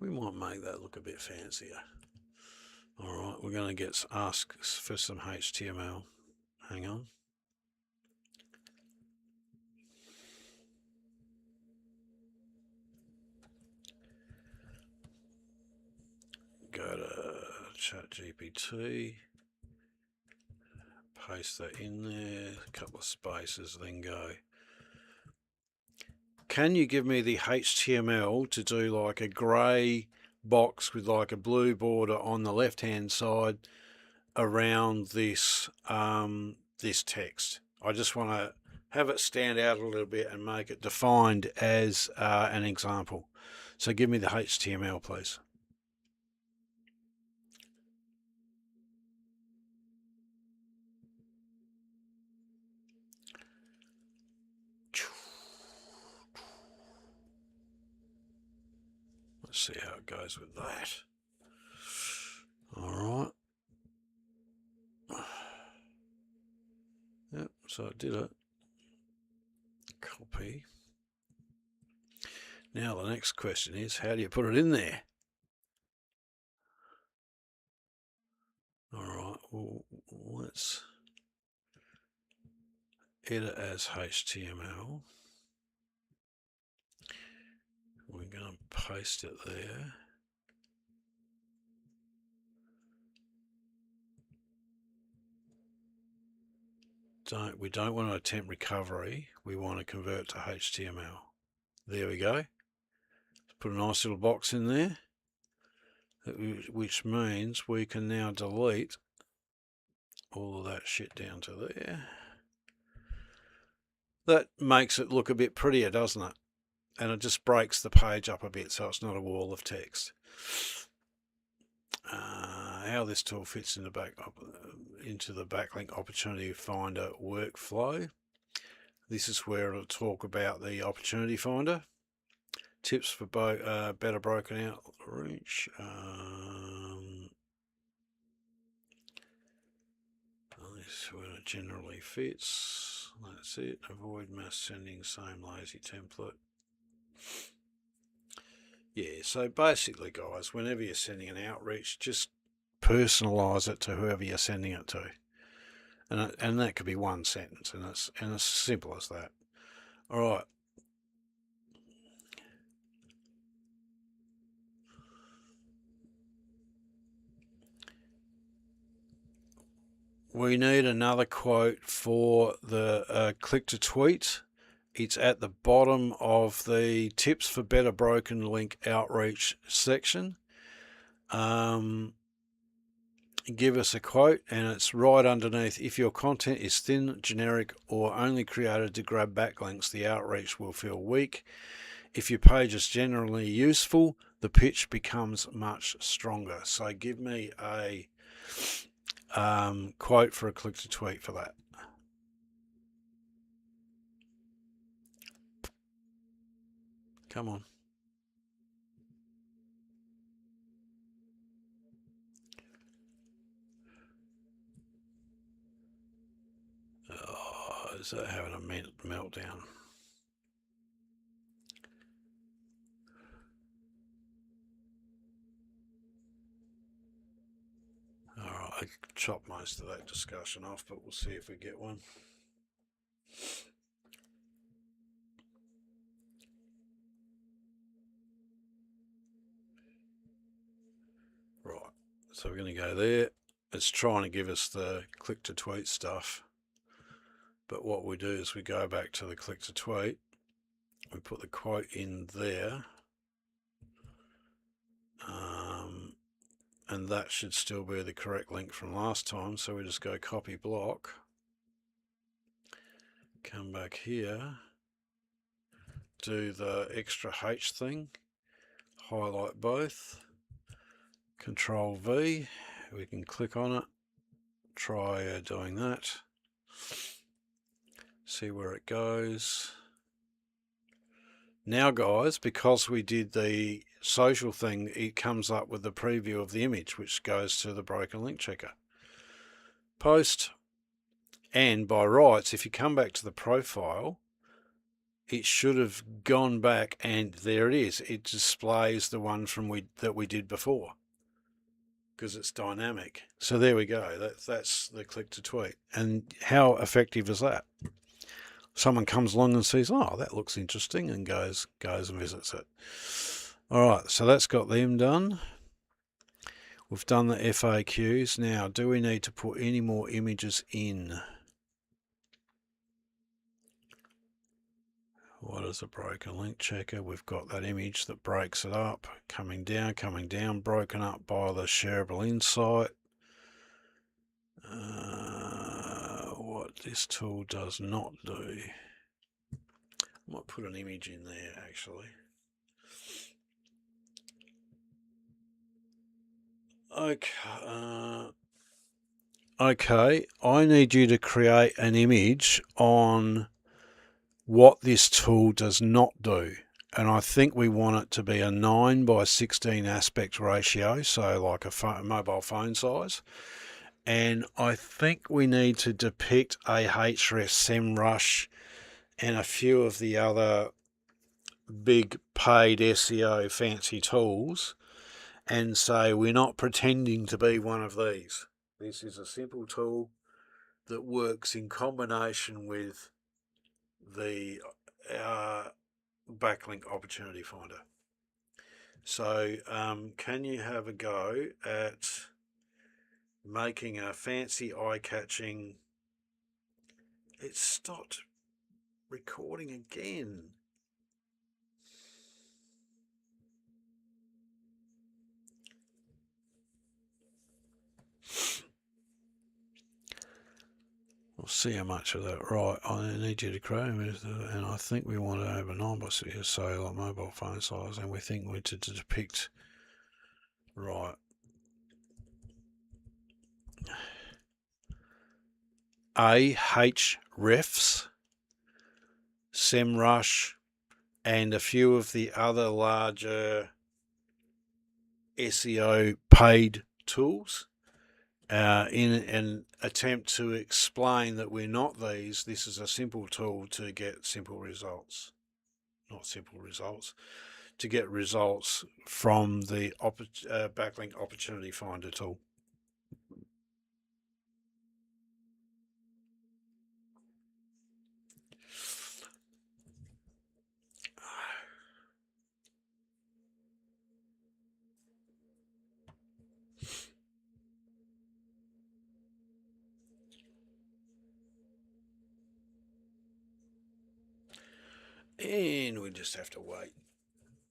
We might make that look a bit fancier. Alright, we're going to get asked for some HTML. Hang on. Go to ChatGPT. Paste that in there, a couple of spaces, then go. Can you give me the HTML to do like a grey box with like a blue border on the left hand side around this this text? I just want to have it stand out a little bit and make it defined as an example. So give me the HTML, please. Let's see how it goes with that. All right. Yep, so it did it. Copy. Now the next question is, how do you put it in there? All right, well, let's edit as HTML. We're going to paste it there. We don't want to attempt recovery. We want to convert to HTML. There we go. Put a nice little box in there, which means we can now delete all of that shit down to there. That makes it look a bit prettier, doesn't it? And it just breaks the page up a bit so it's not a wall of text. How this tool fits into the backlink opportunity finder workflow. This is where it'll talk about the opportunity finder. Tips for better broken outreach. This is where it generally fits. That's it. Avoid mass sending same lazy template. Yeah, so basically, guys, whenever you're sending an outreach, just personalise it to whoever you're sending it to, and that could be one sentence, and it's as simple as that. All right. We need another quote for the click to tweet. It's at the bottom of the tips for better broken link outreach section. Give us a quote, and it's right underneath. If your content is thin, generic, or only created to grab backlinks, the outreach will feel weak. If your page is generally useful, the pitch becomes much stronger. So give me a quote for a click to tweet for that. Come on. Oh, is that having a meltdown? All right, I chopped most of that discussion off, but we'll see if we get one. Right, so we're going to go there. It's trying to give us the click to tweet stuff, but what we do is we go back to the click to tweet, we put the quote in there, and that should still be the correct link from last time. So we just go copy block, come back here, do the extra H thing, highlight both, Control V, we can click on it, try doing that, see where it goes. Now guys, because we did the social thing, it comes up with the preview of the image, which goes to the broken link checker. Post, and by rights, if you come back to the profile, it should have gone back, and there it is. It displays the one that we did before, because it's dynamic. So there we go. That's the click to tweet. And how effective is that? Someone comes along and sees, oh, that looks interesting, and goes and visits it. All right, so that's got them done. We've done the FAQs. Now, do we need to put any more images in? What is a broken link checker? We've got that image that breaks it up, coming down, broken up by the shareable insight. What this tool does not do. I might put an image in there actually. Okay, I need you to create an image on what this tool does not do. And I think we want it to be a 9:16 aspect ratio, so like a mobile phone size. And I think we need to depict Ahrefs, SEMrush, and a few of the other big paid SEO fancy tools, and say we're not pretending to be one of these. This is a simple tool that works in combination with the backlink opportunity finder. So can you have a go at making a fancy eye-catching... It stopped recording again. We'll see how much of that. Right, I need you to create, and I think we want to have a 9:6, so like mobile phone size, and we think we to depict, right, Ahrefs, SEMrush, and a few of the other larger SEO paid tools. In an attempt to explain that we're not these. This is a simple tool to get simple results. Not simple results, to get results from the backlink opportunity finder tool. And we just have to wait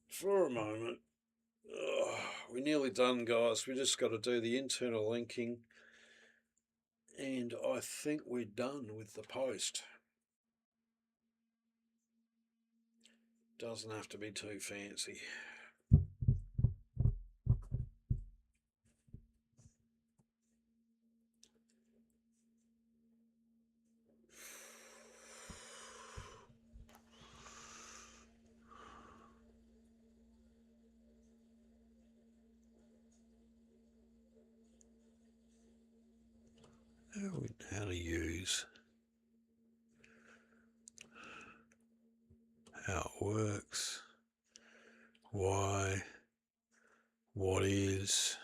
for a moment. We're nearly done, guys. We just got to do the internal linking, and I think we're done with the post. Doesn't have to be too fancy. How to use, how it works, why, what is.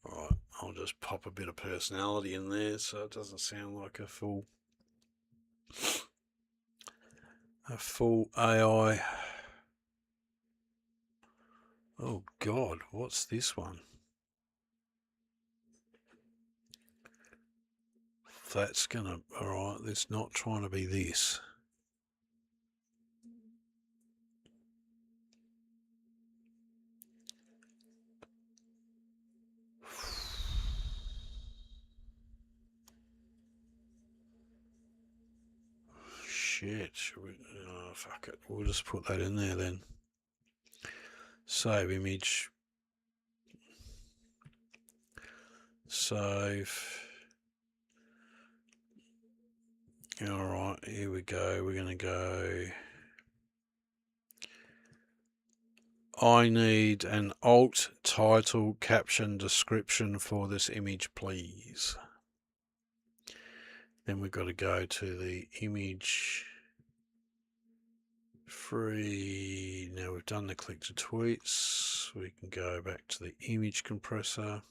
Alright, I'll just pop a bit of personality in there so it doesn't sound like a full a full AI. Oh God, what's this one? That's gonna, alright, it's not trying to be this. Shit, should we, oh, fuck it, we'll just put that in there then. Save image. Save. Alright, here we go, we're gonna go. I need an alt title caption description for this image, please. Then we've got to go to the image free. Now we've done the click to tweets. We can go back to the image compressor.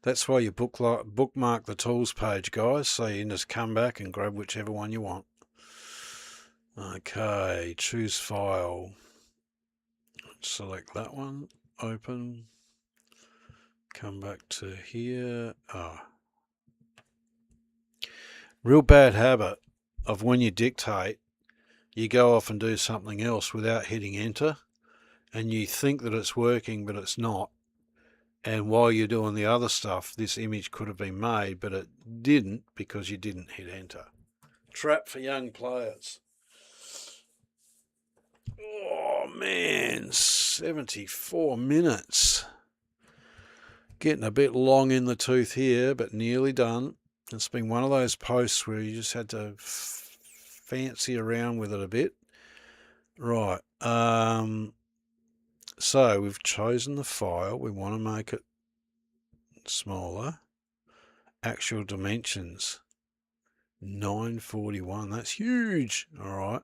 That's why you bookmark the tools page, guys, so you can just come back and grab whichever one you want. Okay, choose file. Select that one, open. Come back to here. Real bad habit of when you dictate, you go off and do something else without hitting enter, and you think that it's working, but it's not. And while you're doing the other stuff, this image could have been made, but it didn't because you didn't hit enter. Trap for young players. Oh man, 74 minutes. Getting a bit long in the tooth here, but nearly done. It's been one of those posts where you just had to fancy around with it a bit. Right. So we've chosen the file. We want to make it smaller. Actual dimensions. 941. That's huge. All right.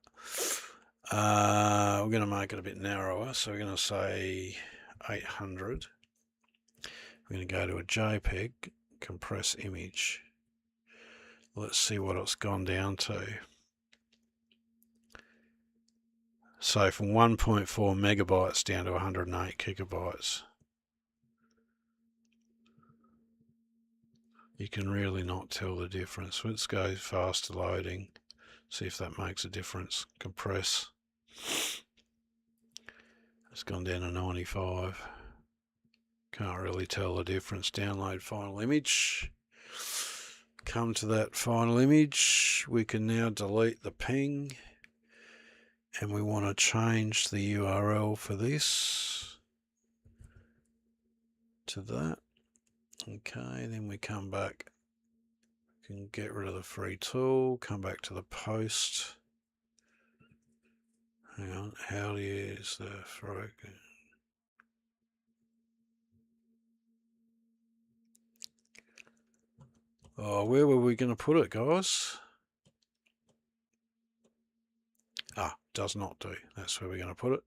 We're going to make it a bit narrower. So we're going to say 800. We're going to go to a JPEG, compress image. Let's see what it's gone down to. So from 1.4 megabytes down to 108 gigabytes. You can really not tell the difference. Let's go faster loading. See if that makes a difference. Compress. It's gone down to 95. Can't really tell the difference. Download final image. Come to that final image. We can now delete the ping. And we want to change the URL for this to that. Okay, then we come back. We can get rid of the free tool. Come back to the post. Hang on, how do you use the frog? Oh, where were we going to put it, guys? Does not do. That's where we're going to put it.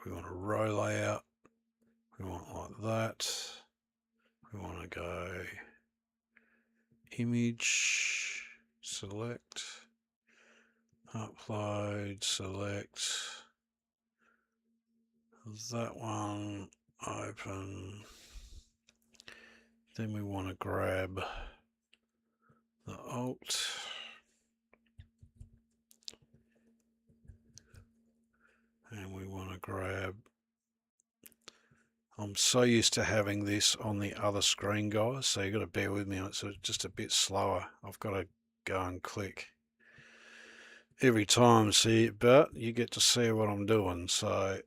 We want a row layout. We want like that. We want to go image, select, upload, select that one, open. Then we want to grab the alt. And we want to grab, I'm so used to having this on the other screen, guys, so you've got to bear with me. It's just a bit slower. I've got to go and click every time, see, but you get to see what I'm doing, so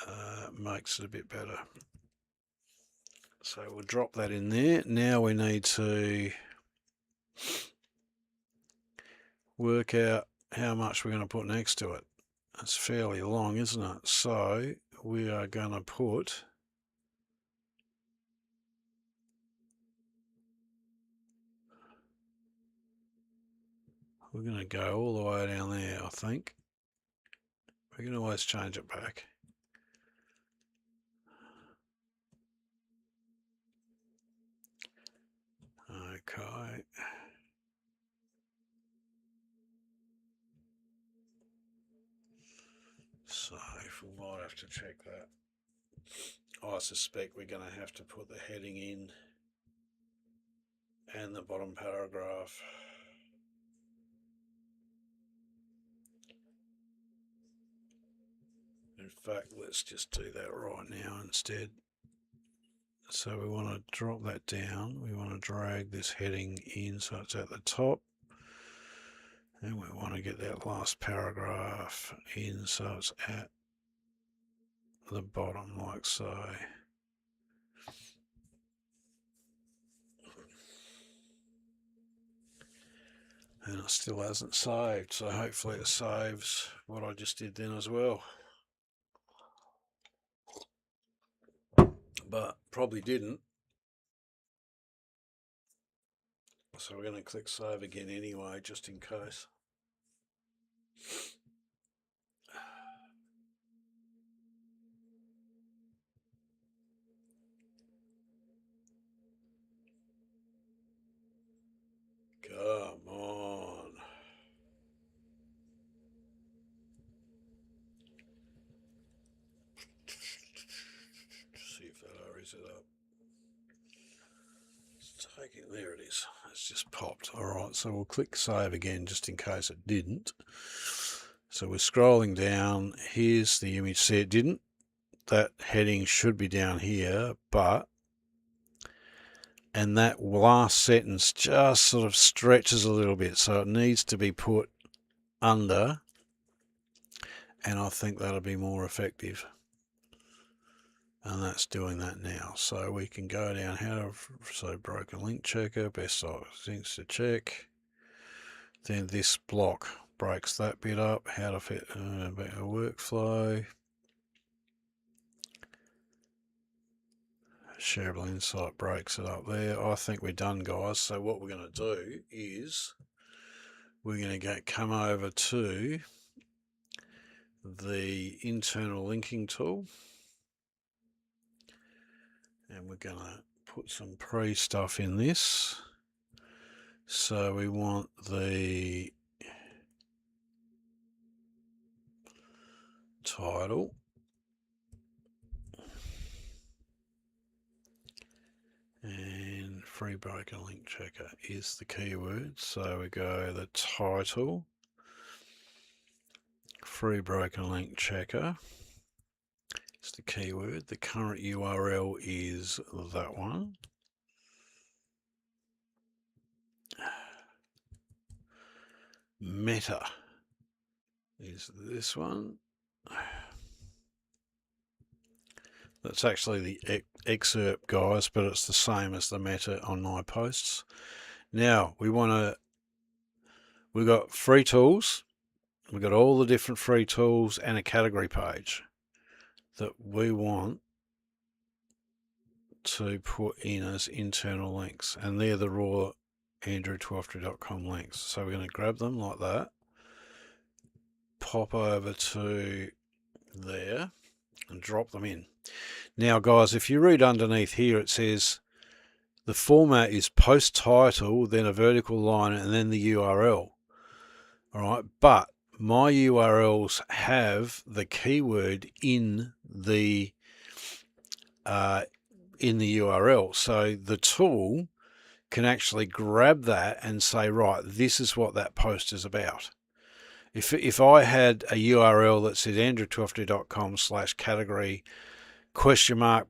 it makes it a bit better. So we'll drop that in there. Now we need to work out how much we're going to put next to it. It's fairly long, isn't it? So we are going to put we're going to go all the way down there, I think. We can always change it back. Okay. So we might have to check that. I suspect we're going to have to put the heading in and the bottom paragraph. In fact, let's just do that right now instead. So we want to drop that down. We want to drag this heading in so it's at the top. And we want to get that last paragraph in so it's at the bottom like so. And it still hasn't saved, so hopefully it saves what I just did then as well. But probably didn't. So we're going to click save again anyway, just in case. Come on. See if that hurries it up. It's taking, there it is. It's just popped. All right, so we'll click save again just in case it didn't. So we're scrolling down. Here's the image. See, it didn't. That heading should be down here, and that last sentence just sort of stretches a little bit, so it needs to be put under, and I think that'll be more effective. And that's doing that now. So we can go down so broken link checker, best things to check. Then this block breaks that bit up, how to fit a workflow. Shareable Insight breaks it up there. I think we're done, guys. So what we're going to do is we're going to come over to the internal linking tool, and we're going to put some pre-stuff in this. So we want the title, and free broken link checker is the keyword. So we go the title, free broken link checker is the keyword. The current URL is that one. Meta is this one. That's actually the excerpt, guys, but it's the same as the meta on my posts. Now we've got free tools. We've got all the different free tools and a category page that we want to put in as internal links, and they're the raw andrewtwelftree.com links. So we're going to grab them like that, pop over to there and drop them in. Now guys, if you read underneath here, it says the format is post title, then a vertical line, and then the URL. All right, but my URLs have the keyword in the URL, so the tool can actually grab that and say, right, this is what that post is about. If I had a URL that said andrewtwelftree.com/category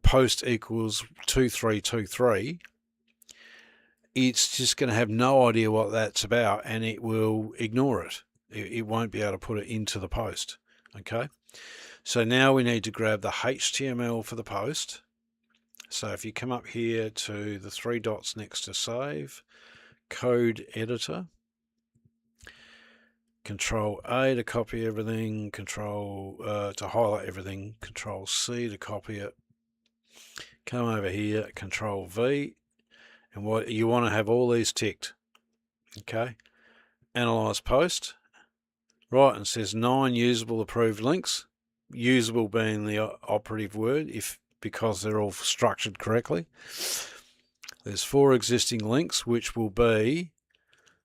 !post equals 2323, it's just going to have no idea what that's about, and it will ignore it. It won't be able to put it into the post. Okay, so now we need to grab the HTML for the post. So if you come up here to the three dots next to save, code editor, Control A to copy everything, to highlight everything, Control C to copy it. Come over here, Control V, and what you want to have all these ticked. Okay, analyze post. Right, and it says 9 usable approved links. Usable being the operative word, because they're all structured correctly. There's 4 existing links, which will be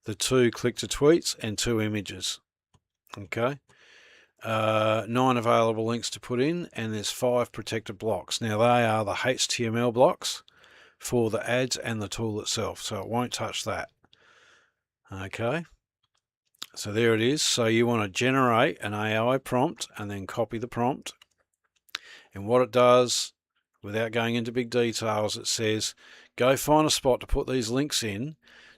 the 2 click to tweets and 2 images. Okay. 9 available links to put in, and there's 5 protected blocks. Now they are the HTML blocks for the ads and the tool itself, so it won't touch that. Okay, so there it is. So you want to generate an AI prompt and then copy the prompt, and what it does, without going into big details, it says go find a spot to put these links in.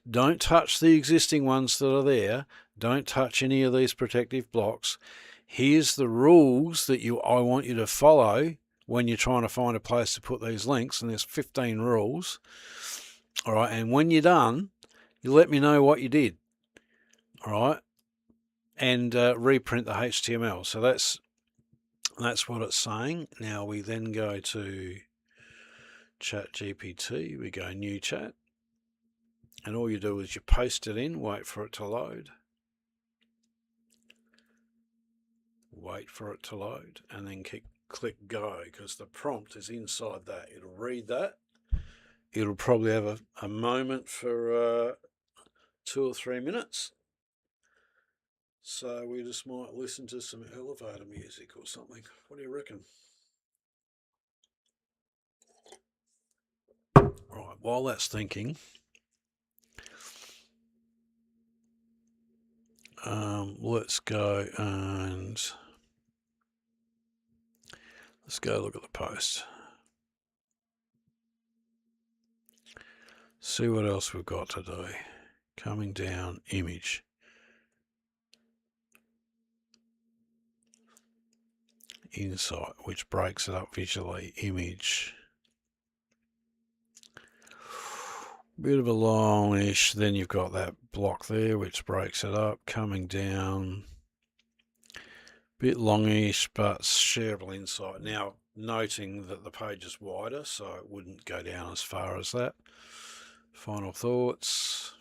Don't touch the existing ones that are there. Don't touch any of these protective blocks. Here's the rules that I want you to follow when you're trying to find a place to put these links, and there's 15 rules. All right, and when you're done, you let me know what you did. All right, and reprint the HTML. So that's what it's saying. Now we then go to ChatGPT. We go new chat, and all you do is you paste it in, wait for it to load. Wait for it to load, and then click go, because the prompt is inside that. It'll read that. It'll probably have a moment for 2 or 3 minutes. So we just might listen to some elevator music or something. What do you reckon? Right, while that's thinking, let's go and let's go look at the post. See what else we've got to do. Coming down, image. Insight, which breaks it up visually. Image. Bit of a longish, then you've got that block there which breaks it up. Coming down, bit longish but shareable insight. Now, noting that the page is wider, so it wouldn't go down as far as that. Final thoughts.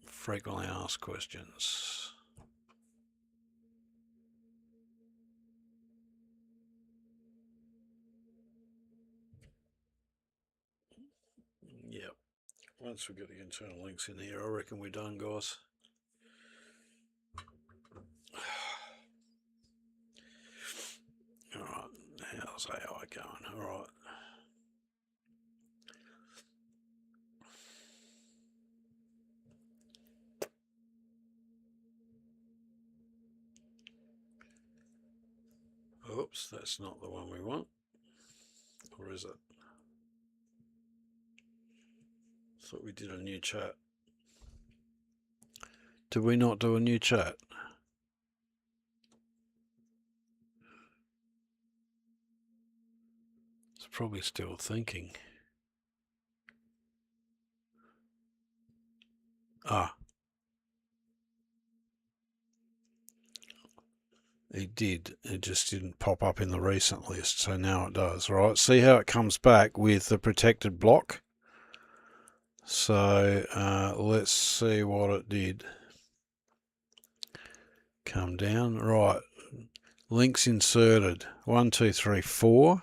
Frequently asked questions. Yep. Once we get the internal links in here, I reckon we're done, guys. All right. How's AI going? All right. Oops, that's not the one we want. Or is it? Thought we did a new chat. Did we not do a new chat? It's probably still thinking. Ah. It did. It just didn't pop up in the recent list, so now it does. Right, see how it comes back with the protected block? So let's see what it did. Come down. Right, links inserted. 1, 2, 3, 4.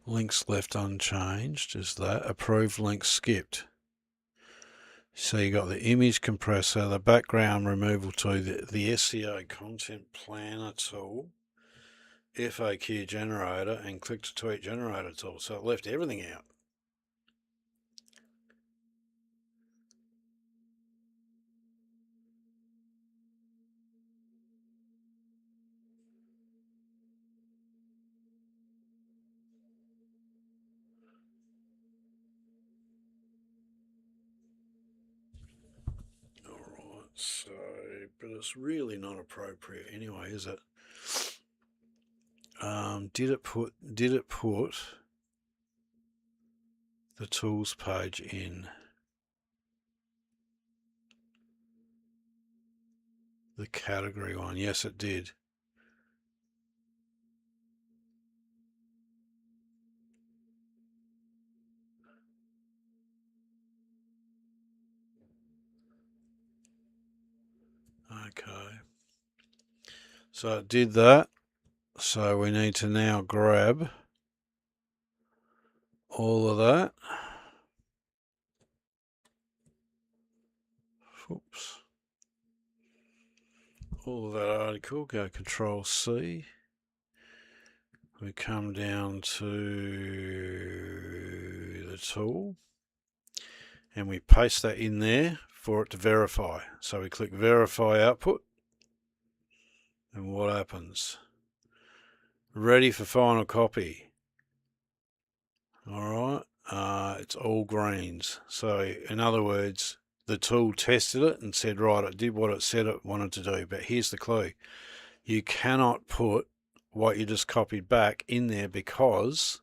Links left unchanged is that. Approved links skipped. So you got the image compressor, the background removal tool, the SEO content planner tool, FAQ generator, and click to tweet generator tool. So it left everything out. Alright, so, but it's really not appropriate anyway, is it? Did it put the tools page in the category one? Yes, it did. Okay. So it did that. So we need to now grab all of that. Oops. All of that article, go Control C. We come down to the tool and we paste that in there for it to verify. So we click Verify Output, and what happens? Ready for final copy. Alright, it's all greens. So in other words, the tool tested it and said, right, it did what it said it wanted to do. But here's the clue. You cannot put what you just copied back in there because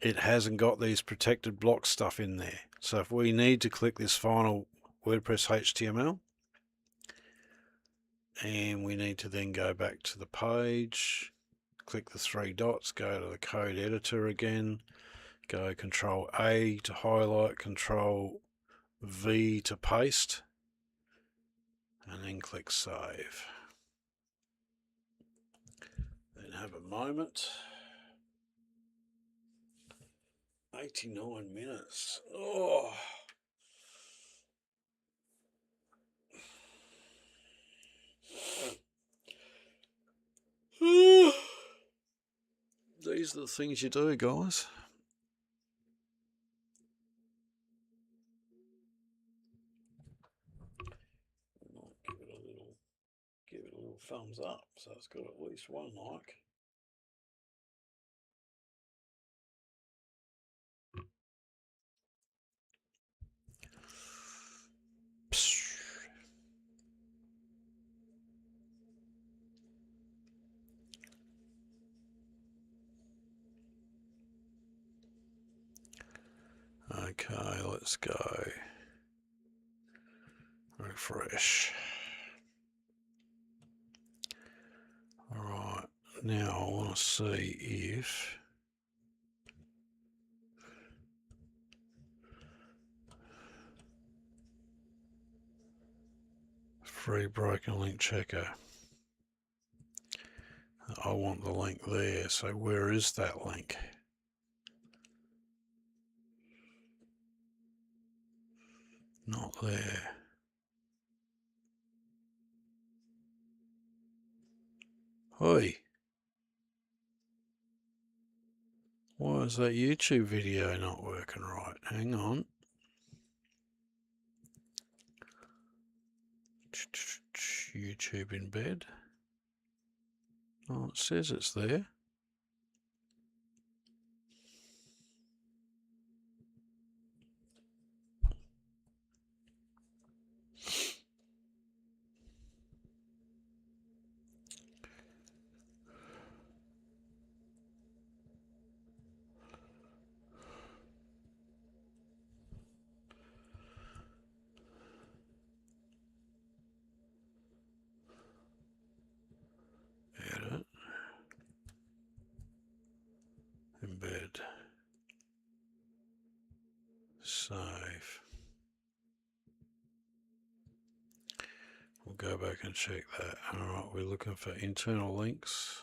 it hasn't got these protected block stuff in there. So if we need to click this final WordPress HTML, and we need to then go back to the page, click the three dots, go to the code editor again, go Control A to highlight, Control V to paste, and then click Save. Then have a moment. 89 minutes. Oh. These are the things you do, guys. Give it a little thumbs up, so it's got at least one like. Okay, let's go. Refresh. Alright, now I want to see if free broken link checker. I want the link there, so where is that link? Not there. Oi! Why is that YouTube video not working right? Hang on. YouTube embed. Oh, it says it's there. Edit. Embed. Save. We'll go back and check that. Alright, we're looking for internal links.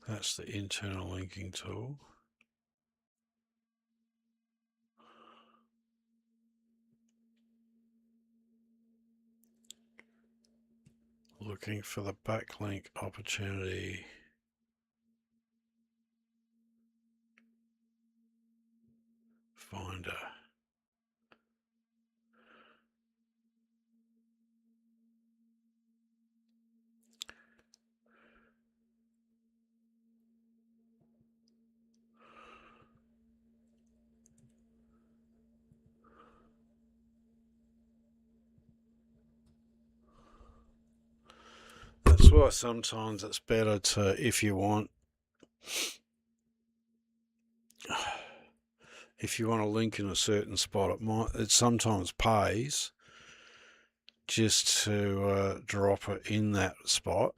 That's the internal linking tool. Looking for the backlink opportunity. Finder. That's why sometimes it's better to, if you want to link in a certain spot, it sometimes pays just to drop it in that spot.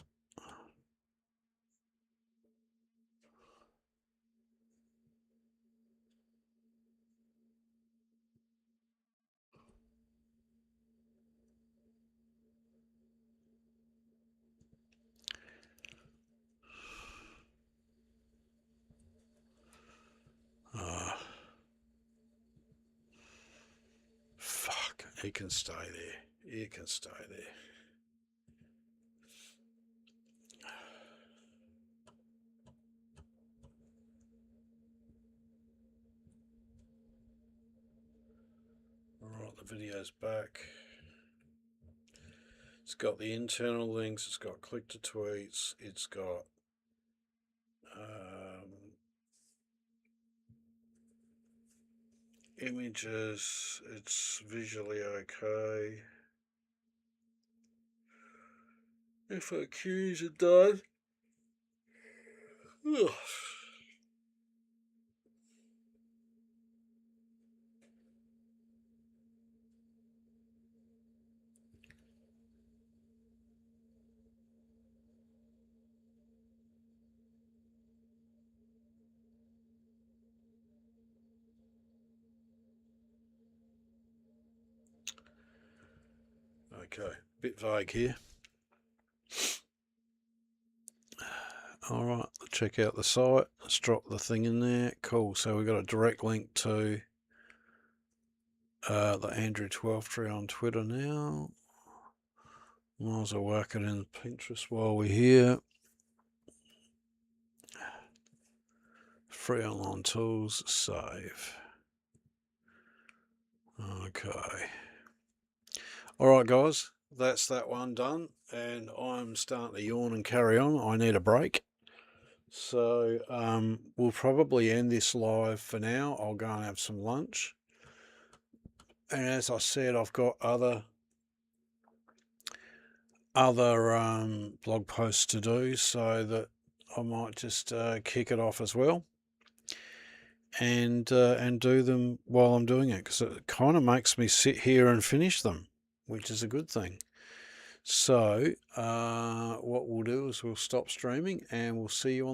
Fuck, he can stay there. He can stay there. Alright, the video's back. It's got the internal links, it's got click to tweets, it's got images, it's visually okay. FAQs are done. Ugh. Okay, bit vague here. Alright, check out the site. Let's drop the thing in there. Cool, so we've got a direct link to the Andrew Twelftree on Twitter now. Might as well work it in Pinterest while we're here. Free online tools, save. Okay. Alright guys, that's that one done, and I'm starting to yawn and carry on. I need a break. So we'll probably end this live for now. I'll go and have some lunch. And as I said, I've got other blog posts to do, so that I might just kick it off as well, and do them while I'm doing it, because it kind of makes me sit here and finish them, which is a good thing. So what we'll do is we'll stop streaming and we'll see you on